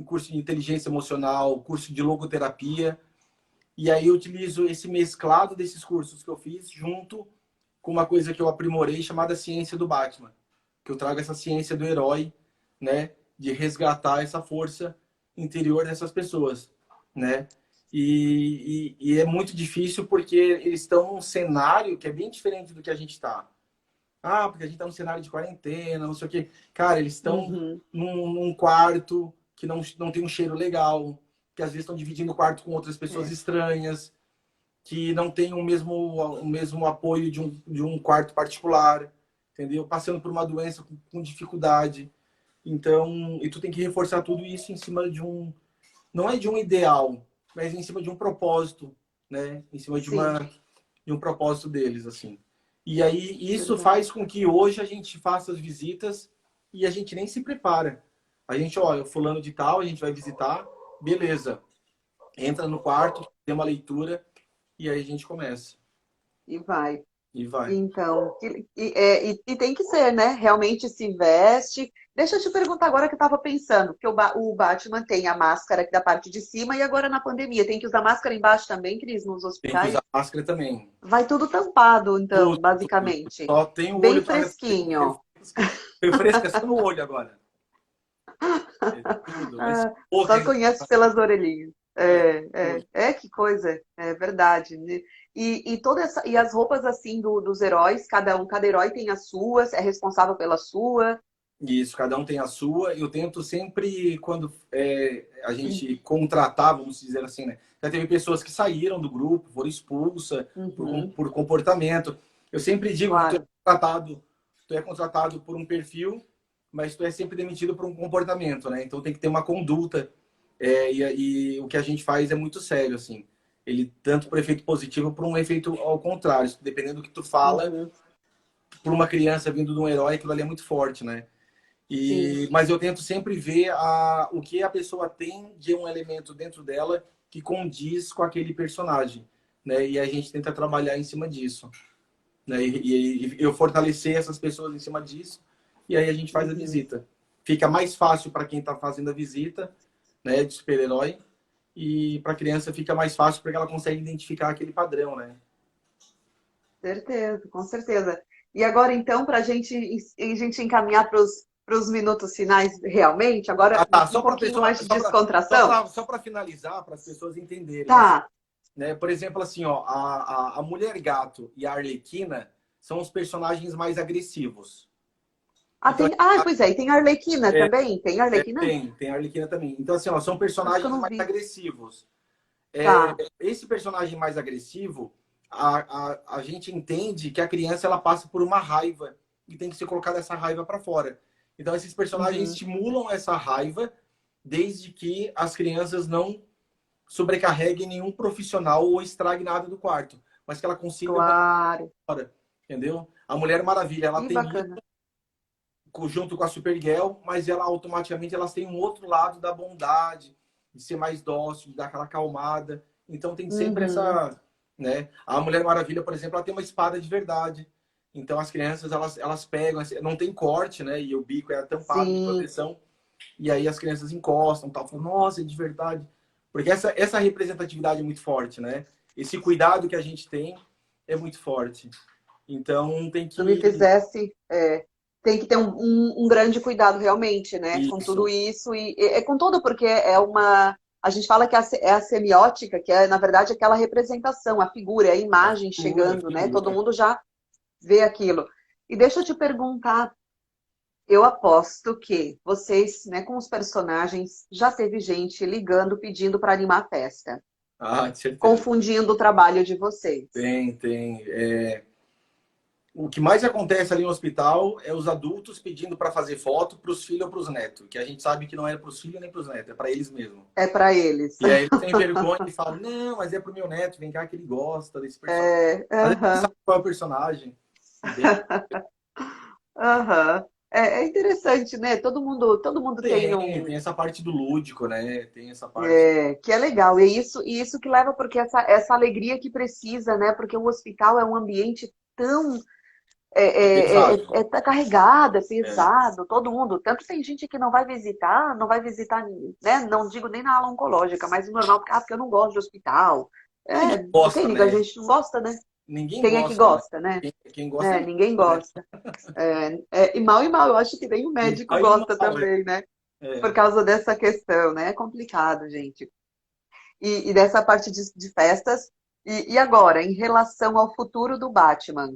curso de inteligência emocional, curso de logoterapia. E aí eu utilizo esse mesclado desses cursos que eu fiz junto com uma coisa que eu aprimorei chamada ciência do Batman, que eu trago essa ciência do herói, né, de resgatar essa força interior dessas pessoas, né? E é muito difícil porque eles estão num cenário que é bem diferente do que a gente está. Ah, porque a gente está num cenário de quarentena, não sei o quê. Cara, eles estão uhum, num quarto que não tem um cheiro legal, que às vezes estão dividindo o quarto com outras pessoas é, estranhas, que não tem o mesmo apoio de um quarto particular, entendeu? Passando por uma doença com dificuldade. Então, e tu tem que reforçar tudo isso em cima de não é de um ideal, mas em cima de um propósito, né? Em cima sim, de um propósito deles, assim. E aí isso verdade. faz com que hoje a gente faça as visitas e a gente nem se prepara. A gente, olha, fulano de tal, a gente vai visitar, beleza. Entra no quarto, tem uma leitura e aí a gente começa. E vai. E vai. Então, e tem que ser, né? Realmente se veste. Deixa eu te perguntar agora que eu estava pensando, porque o Batman tem a máscara aqui da parte de cima e agora na pandemia tem que usar máscara embaixo também, Cris, nos Tem que hospitais? usar máscara também. Vai tudo tampado, então, Tudo, tudo. basicamente. Só tem o Bem olho para fresquinho. refresca só no olho agora. É tudo. Mas, Ah, porra, só conhece pelas orelhinhas. Que coisa, é verdade, né? E as roupas assim dos heróis, cada herói tem as suas, é responsável pela sua. isso, cada um tem a sua. Eu tento sempre, quando a gente contratar, vamos dizer assim, né? Já teve pessoas que saíram do grupo, foram expulsas Uhum, por comportamento. Eu sempre digo que claro. tu é contratado por um perfil, mas tu é sempre demitido por um comportamento, né? Então tem que ter uma conduta. E o que a gente faz é muito sério, assim. Ele tanto por efeito positivo, por um efeito ao contrário. Dependendo do que tu fala, Uhum, por uma criança vindo de um herói, aquilo ali é muito forte, né? sim, Mas eu tento sempre ver o que a pessoa tem de um elemento dentro dela que condiz com aquele personagem, né? E a gente tenta trabalhar em cima disso. né? E eu fortalecer essas pessoas em cima disso, e aí a gente faz a Uhum. visita. Fica mais fácil para quem está fazendo a visita, né, de super-herói, e para a criança fica mais fácil porque ela consegue identificar aquele padrão, né? Certeza, com certeza. E agora, então, para a gente encaminhar para os minutos finais realmente, Ah, agora tá. um Só para pouquinho pessoa, mais de descontração. só para finalizar, para as pessoas entenderem, assim, Tá. né? Por exemplo, assim, ó, a Mulher Gato e a Arlequina são os personagens mais agressivos. Ah, Então, pois é, e tem a Arlequina é, também. Tem a Arlequina? tem a Arlequina também. Então, assim, ó, são Acho que eu personagens não mais vi. agressivos. Tá. Esse personagem mais agressivo, a gente entende que a criança ela passa por uma raiva e tem que ser colocada essa raiva para fora. Então, esses personagens Uhum. estimulam essa raiva desde que as crianças não sobrecarreguem nenhum profissional ou estrague nada do quarto, mas que ela consiga botar Claro. fora, entendeu? A Mulher Maravilha, ela Que tem bacana. junto com a Supergirl, mas ela automaticamente elas têm um outro lado da bondade, de ser mais dócil, de dar aquela acalmada. Então tem sempre Uhum. essa, né? A Mulher Maravilha, por exemplo, ela tem uma espada de verdade. Então as crianças elas pegam, não tem corte, né? E o bico é tampado de Sim. proteção. E aí as crianças encostam, tal, falam, nossa, é de verdade. Porque essa representatividade é muito forte, né? Esse cuidado que a gente tem é muito forte. Então tem Se eu me que fizesse, tem que ter um grande cuidado realmente, né, com tudo isso. isso e com tudo, porque é uma, a gente fala que é a semiótica, que é na verdade aquela representação, a figura, a imagem Figura, chegando, né, todo figura. mundo já vê aquilo. E deixa eu te perguntar, eu aposto que vocês, né, com os personagens, já teve gente ligando pedindo para animar a festa, Ah, de certeza. confundindo o trabalho de vocês. Tem. O que mais acontece ali no hospital é os adultos pedindo para fazer foto para os filhos ou para os netos, que a gente sabe que não é para os filhos nem para os netos, é para eles mesmo. É para eles. E aí eles têm vergonha e falam, não, mas é pro meu neto, vem cá que ele gosta desse personagem. É, Mas ele não aham. sabe qual é o personagem. Entende? Aham. É interessante, né? Todo mundo tem Tem essa parte do lúdico, né? Tem essa parte. que é legal. E isso que leva porque essa alegria que precisa, né? Porque o hospital é um ambiente tão É pesado. tá carregado, é É. pesado, todo mundo. Tanto tem gente que não vai visitar, né? Não digo nem na ala oncológica, mas o normal, porque eu não gosto de hospital. Ninguém Quem gosta, liga? A né? gente não gosta, né? Ninguém Quem é que gosta, né? gosta, né? Quem gosta é Ninguém médico, né? gosta. E mal, eu acho que nem o E médico aí gosta mal, também, né? Por é. causa dessa questão, né? É complicado, gente. E dessa parte de festas. E agora, em relação ao futuro do Batman?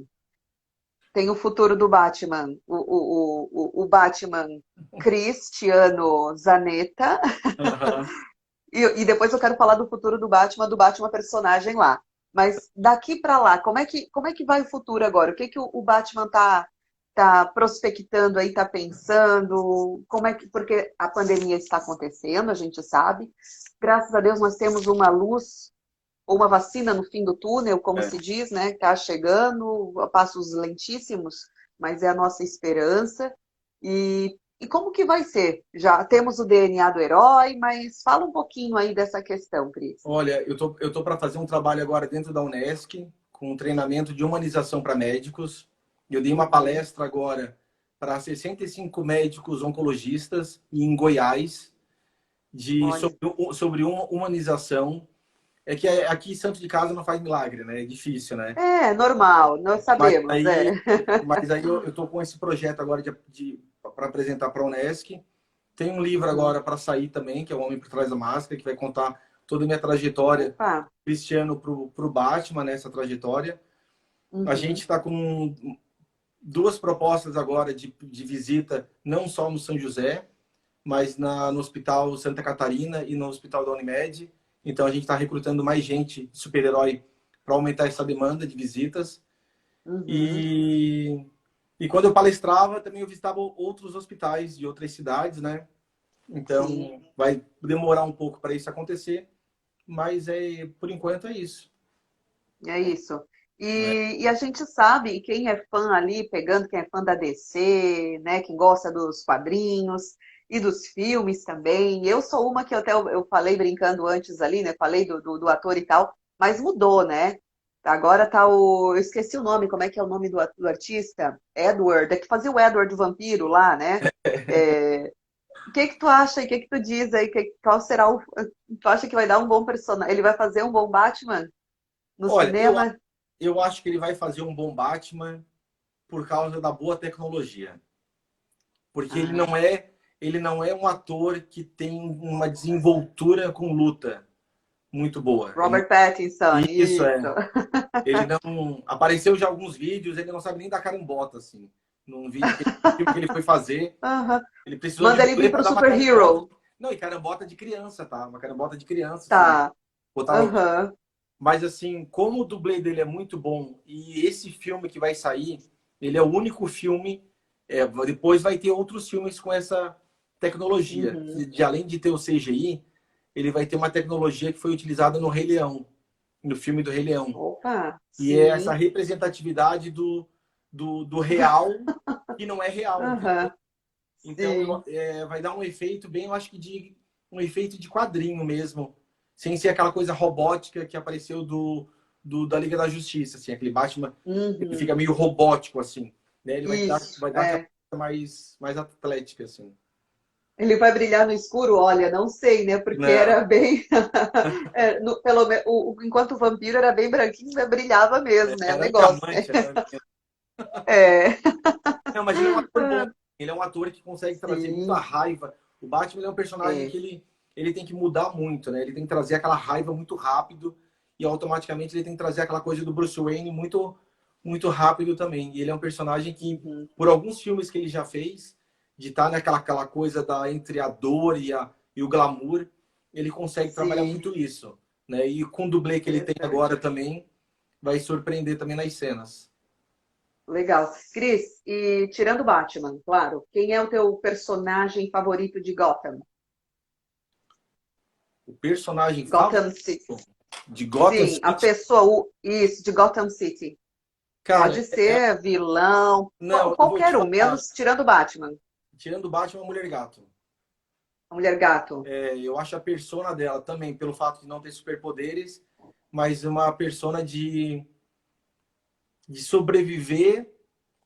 Tem o futuro do Batman, o Batman Cristiano Zanetta, Aham. e depois eu quero falar do futuro do Batman personagem lá. Mas daqui para lá, como é que vai o futuro agora? O que que o Batman tá prospectando aí, tá pensando? Porque a pandemia está acontecendo, a gente sabe. Graças a Deus nós temos uma luz ou uma vacina no fim do túnel, como É. se diz, né? Está chegando a passos lentíssimos, mas é a nossa esperança. E como que vai ser? Já temos o DNA do herói, mas fala um pouquinho aí dessa questão, Cris. Olha, eu tô para fazer um trabalho agora dentro da Unesc, com um treinamento de humanização para médicos. Eu dei uma Uhum. palestra agora para 65 médicos oncologistas em Goiás Olha, sobre uma humanização. É que aqui em Santo de Casa não faz milagre, né? É difícil, né? normal, nós Mas sabemos, aí, mas aí eu tô com esse projeto agora para apresentar para a Unesc. Tem um livro Uhum. agora para sair também, que é O Homem por Trás da Máscara, que vai contar toda a minha trajetória Opa. Cristiano pro Batman nessa trajetória. A gente Uhum. está com duas propostas agora de visita, não só no São José, mas no Hospital Santa Catarina e no Hospital da Unimed. Então a gente está recrutando mais gente, super-herói, para aumentar essa demanda de visitas. Uhum. E, e quando eu palestrava, também eu visitava outros hospitais de outras cidades, né? Sim, Então vai demorar um pouco para isso acontecer, mas por enquanto é isso. é isso. Né? E a gente sabe, e quem é fã ali, pegando quem é fã da DC, né, quem gosta dos quadrinhos e dos filmes também. Eu sou uma que eu falei brincando antes ali, né? Falei do ator e tal, mas mudou, né? Agora tá o. Eu esqueci o nome, como é que é o nome do artista? Edward, é que fazia o Edward o vampiro lá, né? É, o que que tu acha e o que que tu diz aí? Qual será o. Tu acha que vai dar um bom personagem? Ele vai fazer um bom Batman no Olha, cinema? eu acho que ele vai fazer um bom Batman por causa da boa tecnologia. Porque Ah, ele não é um ator que tem uma desenvoltura com luta muito boa. Robert Pattinson, Isso isso. é. Ele não. Apareceu já alguns vídeos, ele não sabe nem dar carimbota, assim. Num vídeo filme que ele foi fazer, Aham. ele precisou de Manda ele dublê vir para pro dar uma Super carimbota. Hero. Não, e carimbota de criança, tá? Uma carimbota de criança, assim. Tá. Botar... Aham. Mas, assim, como o dublê dele é muito bom, e esse filme que vai sair, ele é o único filme. Depois vai ter outros filmes com essa tecnologia. Uhum. Além de ter o CGI, ele vai ter uma tecnologia que foi utilizada no Rei Leão, no filme do Rei Leão. Opa, E é essa sim. representatividade do real que não é real, entendeu? Aham. Então, Sim. vai dar um efeito bem, eu acho que de um efeito de quadrinho mesmo, sem ser aquela coisa robótica que apareceu da Liga da Justiça, assim, aquele Batman, ele Uhum. fica meio robótico, assim, né? Ele Isso. vai dar aquela É. coisa mais atlética, assim. Ele vai brilhar no escuro? Olha, não sei, né? Porque Não, era bem. Enquanto o vampiro era bem branquinho, mas brilhava mesmo, né? O era negócio, né? diamante, era... É. Não, mas ele é um ator bom. Ele é um ator que consegue trazer muita Sim. raiva. O Batman é um personagem É. que ele tem que mudar muito, né? Ele tem que trazer aquela raiva muito rápido e automaticamente ele tem que trazer aquela coisa do Bruce Wayne muito rápido também. E ele é um personagem que, Uhum. por alguns filmes que ele já fez, de estar naquela aquela coisa entre a dor e o glamour, ele consegue trabalhar Sim. muito isso, né? E com o dublê que ele tem Interessante. agora também, vai surpreender também nas cenas. Legal. Cris, e tirando o Batman, claro, quem é o teu personagem favorito de Gotham? O personagem favorito Gotham City. de Gotham Sim, a City, pessoa, isso, de Gotham City. cara, Pode ser vilão, não, eu vou te qualquer um, falar. menos tirando o Batman. Tirando o Batman, a Mulher Gato. A Mulher Gato. Eu acho a persona dela também, pelo fato de não ter superpoderes, mas uma persona de sobreviver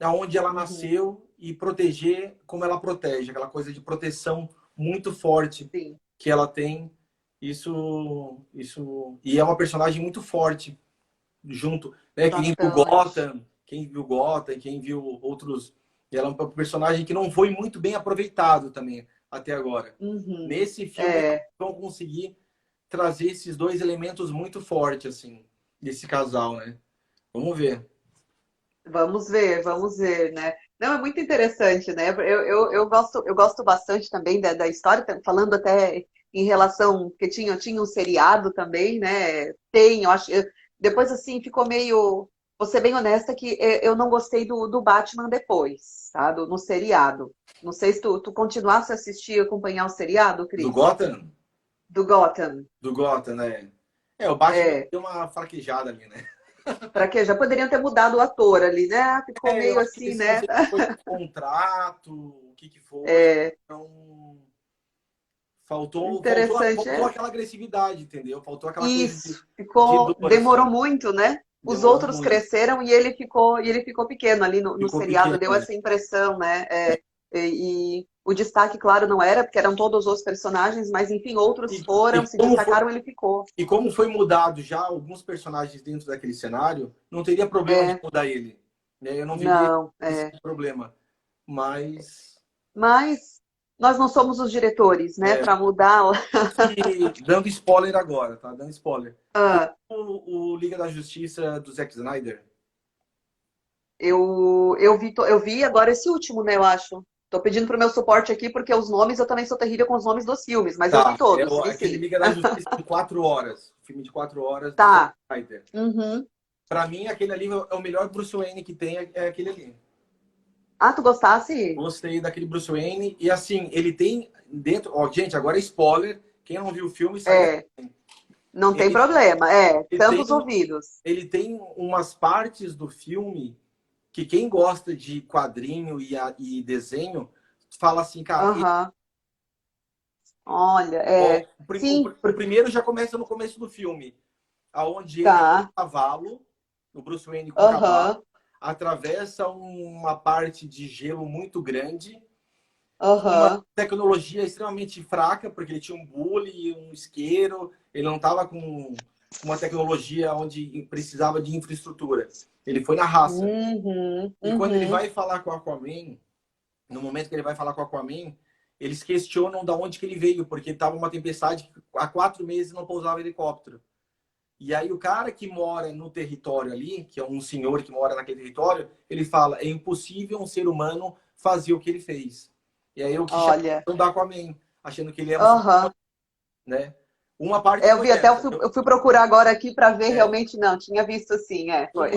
aonde ela Uhum. nasceu e proteger como ela protege, aquela coisa de proteção muito forte Sim, que ela tem. E é uma personagem muito forte junto, né? bastante. Quem viu Gotham, quem viu outros, ela é um personagem que não foi muito bem aproveitado também até agora. Uhum. Nesse filme É, vão conseguir trazer esses dois elementos muito fortes assim desse casal, né? Vamos ver. vamos ver, né? Não, é muito interessante, né? Eu gosto bastante também da história, falando até em relação, porque tinha um seriado também, né? Tem, eu acho. Depois, assim, ficou meio. Vou ser bem honesta que eu não gostei do Batman depois, tá? No seriado. Não sei se tu continuasse a assistir, acompanhar o seriado, Do Cris, Gotham, do Gotham. do Gotham, né? O Batman É, deu uma fraquejada ali, né? para quê? Já poderiam ter mudado o ator ali, né? Ficou Eu meio acho que assim, eles não né? sei se foi contrato, o que foi, É, então interessante, faltou é. aquela agressividade, entendeu? Faltou aquela coisa Isso, de ficou, dor, demorou assim. muito, né? Os Demorou outros muito. cresceram e ele ficou pequeno ali no Ficou seriado, pequeno, deu né? essa impressão, né? E o destaque, claro, não era, porque eram todos os personagens, mas enfim, outros E, foram, e, se como foi, destacaram, ele ficou. e como foi mudado já alguns personagens dentro daquele cenário, não teria problema de É, mudar ele, né? Eu não veria não, esse é. problema. Mas, Mas nós não somos os diretores, né, é, para mudar. dando spoiler agora, tá? Dando spoiler. Tu Ah, o Liga da Justiça do Zack Snyder? eu vi agora esse último, né, eu acho. Tô pedindo pro meu suporte aqui, porque os nomes, eu também sou terrível com os nomes dos filmes, mas eu vi Tá, todos, vi aquele sim. Liga da Justiça de 4 horas. O filme de 4 horas do Zack Tá. Snyder. Uhum. Pra mim, aquele ali é o melhor Bruce Wayne que tem, é aquele ali. Ah, tu gostasse? Gostei daquele Bruce Wayne. E assim, ele tem dentro. Ó, gente, agora é spoiler. Quem não viu o filme, sai daqui. É, não tem Ele, problema. É, ele, tampos tem, ouvidos. ele tem umas partes do filme que quem gosta de quadrinho e desenho fala assim, cara, Aham. Olha, ó, é. Sim, o primeiro já começa no começo do filme, aonde ele é um tá. cavalo o Bruce Wayne com o cavalo, Aham, atravessa uma parte de gelo muito grande, uma aham. tecnologia extremamente fraca, porque ele tinha um bule, um isqueiro, ele não estava com uma tecnologia onde precisava de infraestrutura. Ele foi na raça. Uhum, E quando ele uhum. vai falar com o Aquaman, no momento que ele vai falar com o Aquaman, eles questionam de onde que ele veio, porque estava uma tempestade que há 4 meses não pousava helicóptero. E aí o cara que mora no território ali, que é um senhor que mora naquele território, ele fala, é impossível um ser humano fazer o que ele fez. E aí eu que chamo Olha, do Aquaman, achando que ele era um super, aham. né? Uma parte Eu foi vi até, essa. eu fui procurar agora aqui para ver, É, realmente não, tinha visto sim, foi.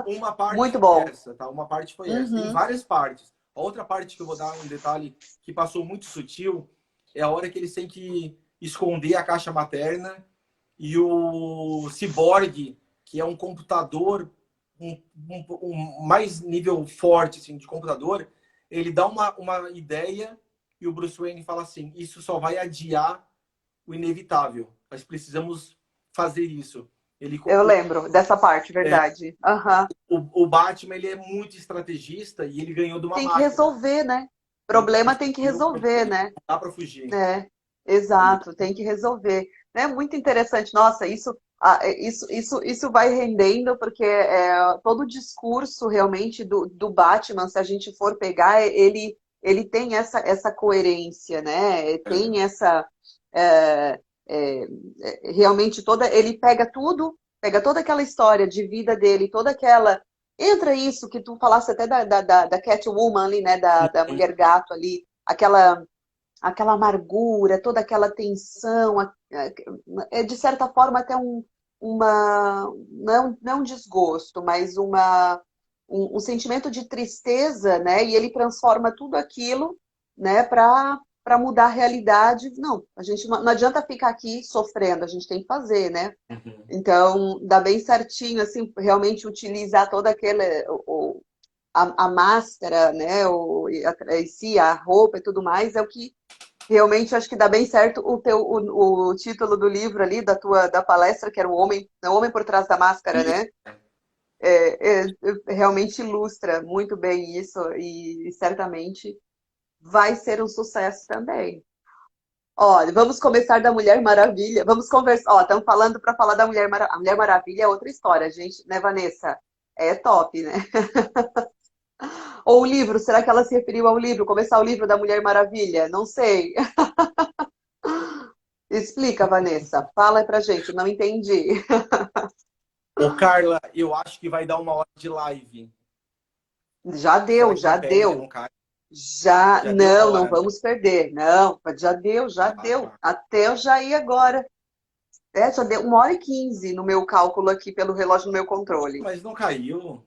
uma parte Muito foi bom. essa, tá? Uma parte foi essa. Tem Uhum. várias partes. A outra parte que eu vou dar um detalhe que passou muito sutil é a hora que eles têm que esconder a caixa materna e o ciborgue, que é um computador, mais nível forte assim, de computador, ele dá uma ideia e o Bruce Wayne fala assim: isso só vai adiar o inevitável. Nós precisamos fazer isso. Ele, Eu lembro dessa parte, verdade. Aham. o Batman ele é muito estrategista e ele ganhou de uma Tem que máquina. resolver, né? Ele Problema tem que conseguiu resolver, porque né? não dá para fugir. É, exato, tem que resolver. É muito interessante. Nossa, isso vai rendendo, porque todo o discurso realmente do Batman, se a gente for pegar, ele tem essa coerência, né? É. Tem essa. é, é, realmente toda. Ele pega toda aquela história de vida dele, toda aquela. Entra isso que tu falasse até da Catwoman ali, né? Da mulher gato ali, aquela amargura, toda aquela tensão, é de certa forma até não é um desgosto, mas um sentimento de tristeza, né? E ele transforma tudo aquilo, né, para mudar a realidade. Não, a gente não adianta ficar aqui sofrendo, a gente tem que fazer, né? Uhum. Então, dá bem certinho, assim, realmente utilizar toda a máscara, né, em si, a roupa e tudo mais, é o que realmente acho que dá bem certo o título do livro ali, da palestra, que era o homem por trás da máscara, Isso. né? Realmente ilustra muito bem isso e certamente vai ser um sucesso também. Olha, vamos começar da Mulher Maravilha. Vamos conversar. Ó, estamos falando para falar da Mulher Maravilha. A Mulher Maravilha é outra história, gente, né, Vanessa? É top, né? Ou o livro, será que ela se referiu ao livro? Começar o livro da Mulher Maravilha? Não sei. Explica, Vanessa. Fala pra gente, não entendi. Ô, Carla, eu acho que vai dar 1 hora de live. Já Será deu, que não já perde, não deu. cai? Já, Já deu uma não hora, né? vamos perder. Não, já deu, já Ah, deu. tá. Até eu já ir agora. Já deu 1h15 no meu cálculo aqui pelo relógio no meu controle. Mas não caiu.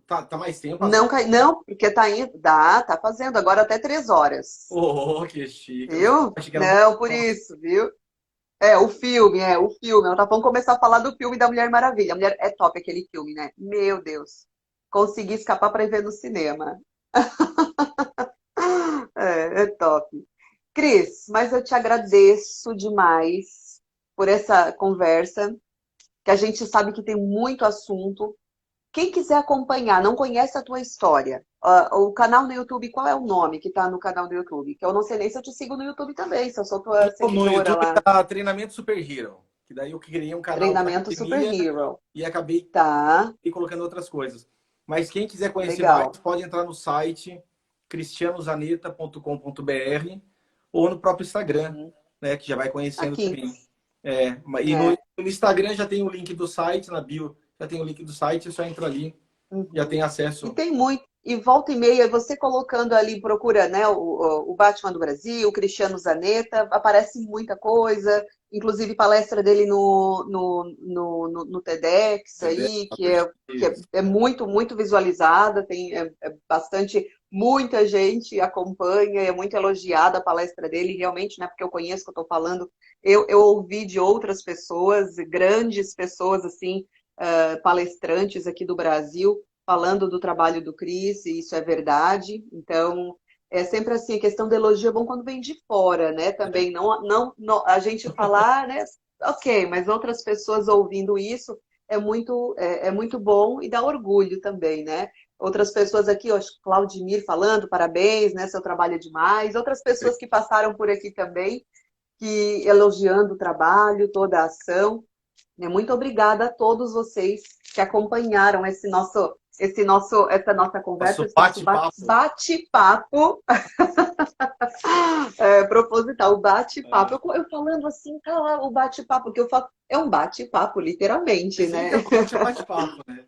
Tá mais tempo assim? Não cai, não, porque tá indo, tá fazendo agora até 3 horas. Oh, que chique. Eu Viu? achei que era um pouco. Não, por isso, viu? O filme. Ela tá falando começar a falar do filme da Mulher Maravilha. A mulher é top aquele filme, né? Meu Deus. Consegui escapar para ir ver no cinema. É top. Cris, mas eu te agradeço demais por essa conversa, que a gente sabe que tem muito assunto. Quem quiser acompanhar, não conhece a tua história, o canal no YouTube, qual é o nome que tá no canal do YouTube? Que eu não sei nem se eu te sigo no YouTube também, se eu sou tua No seguidora YouTube lá. tá Treinamento Super Hero. Que daí eu criei um canal da Treinamento Super academia Hero. e acabei Tá, colocando outras coisas. Mas quem quiser conhecer mais, legal. pode entrar no site cristianozaneta.com.br ou no próprio Instagram, Uhum. né? Que já vai conhecendo Aqui. também. E no É. Instagram já tem o link do site, na bio já tem o link do site, é só entra ali, já Uhum. tem E acesso. tem muito. E volta e meia, você colocando ali, procura, né, o Batman do Brasil, o Cristiano Zanetta, aparece muita coisa, inclusive palestra dele no TEDx aí, que é muito, muito visualizada, tem bastante, muita gente acompanha, é muito elogiada a palestra dele, realmente, né, porque eu conheço o que eu estou falando, eu ouvi de outras pessoas, grandes pessoas, assim, palestrantes aqui do Brasil, falando do trabalho do Cris, e isso é verdade. Então, é sempre assim, a questão do elogio é bom quando vem de fora, né? É, Também não a gente falar, né? Ok, mas outras pessoas ouvindo isso é muito bom e dá orgulho também, né? Outras pessoas aqui, ó, Claudimir falando, parabéns, né? Seu trabalho é demais. Outras pessoas que passaram por aqui também, que elogiando o trabalho, toda a ação. Muito obrigada a todos vocês que acompanharam essa nossa conversa, Nosso esse nosso bate-papo. bate-papo proposital, o bate-papo. Eu falando assim, tá, o bate-papo, que eu falo, é um bate-papo, literalmente, Esse né? literalmente é bate-papo, né?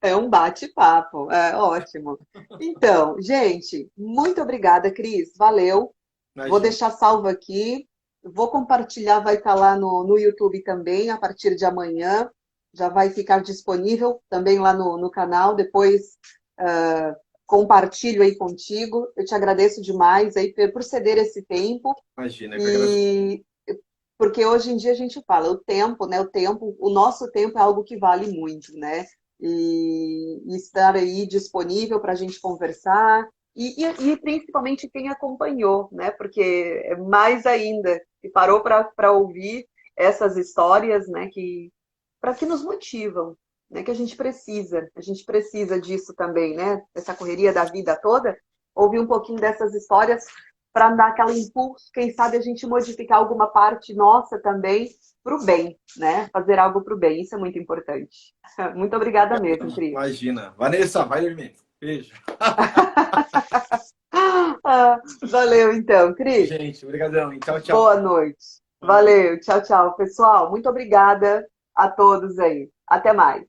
É um bate-papo, é ótimo. Então, gente, muito obrigada, Cris, valeu. Vou Imagina. deixar salvo aqui, vou compartilhar, vai estar lá no YouTube também, a partir de amanhã. Já vai ficar disponível também lá no canal. Depois compartilho aí contigo. Eu te agradeço demais aí por ceder esse tempo. Imagina, eu que agradeço. E porque hoje em dia a gente fala, o tempo, né? O nosso tempo é algo que vale muito, né? E estar aí disponível para a gente conversar e principalmente quem acompanhou, né? Porque é mais ainda que parou para ouvir essas histórias, né? Que nos motivam, né? Que a gente precisa disso também, né? Essa correria da vida toda, ouvir um pouquinho dessas histórias para dar aquele impulso, quem sabe a gente modificar alguma parte nossa também para o bem, né? Fazer algo para o bem, isso é muito importante. Muito obrigada mesmo, Cris. Imagina. Vanessa, vai dormir. Beijo. Valeu então, Cris. Gente, obrigadão. Tchau, tchau. Boa noite. Boa noite. Valeu, tchau, tchau. Pessoal, muito obrigada a todos aí. Até mais.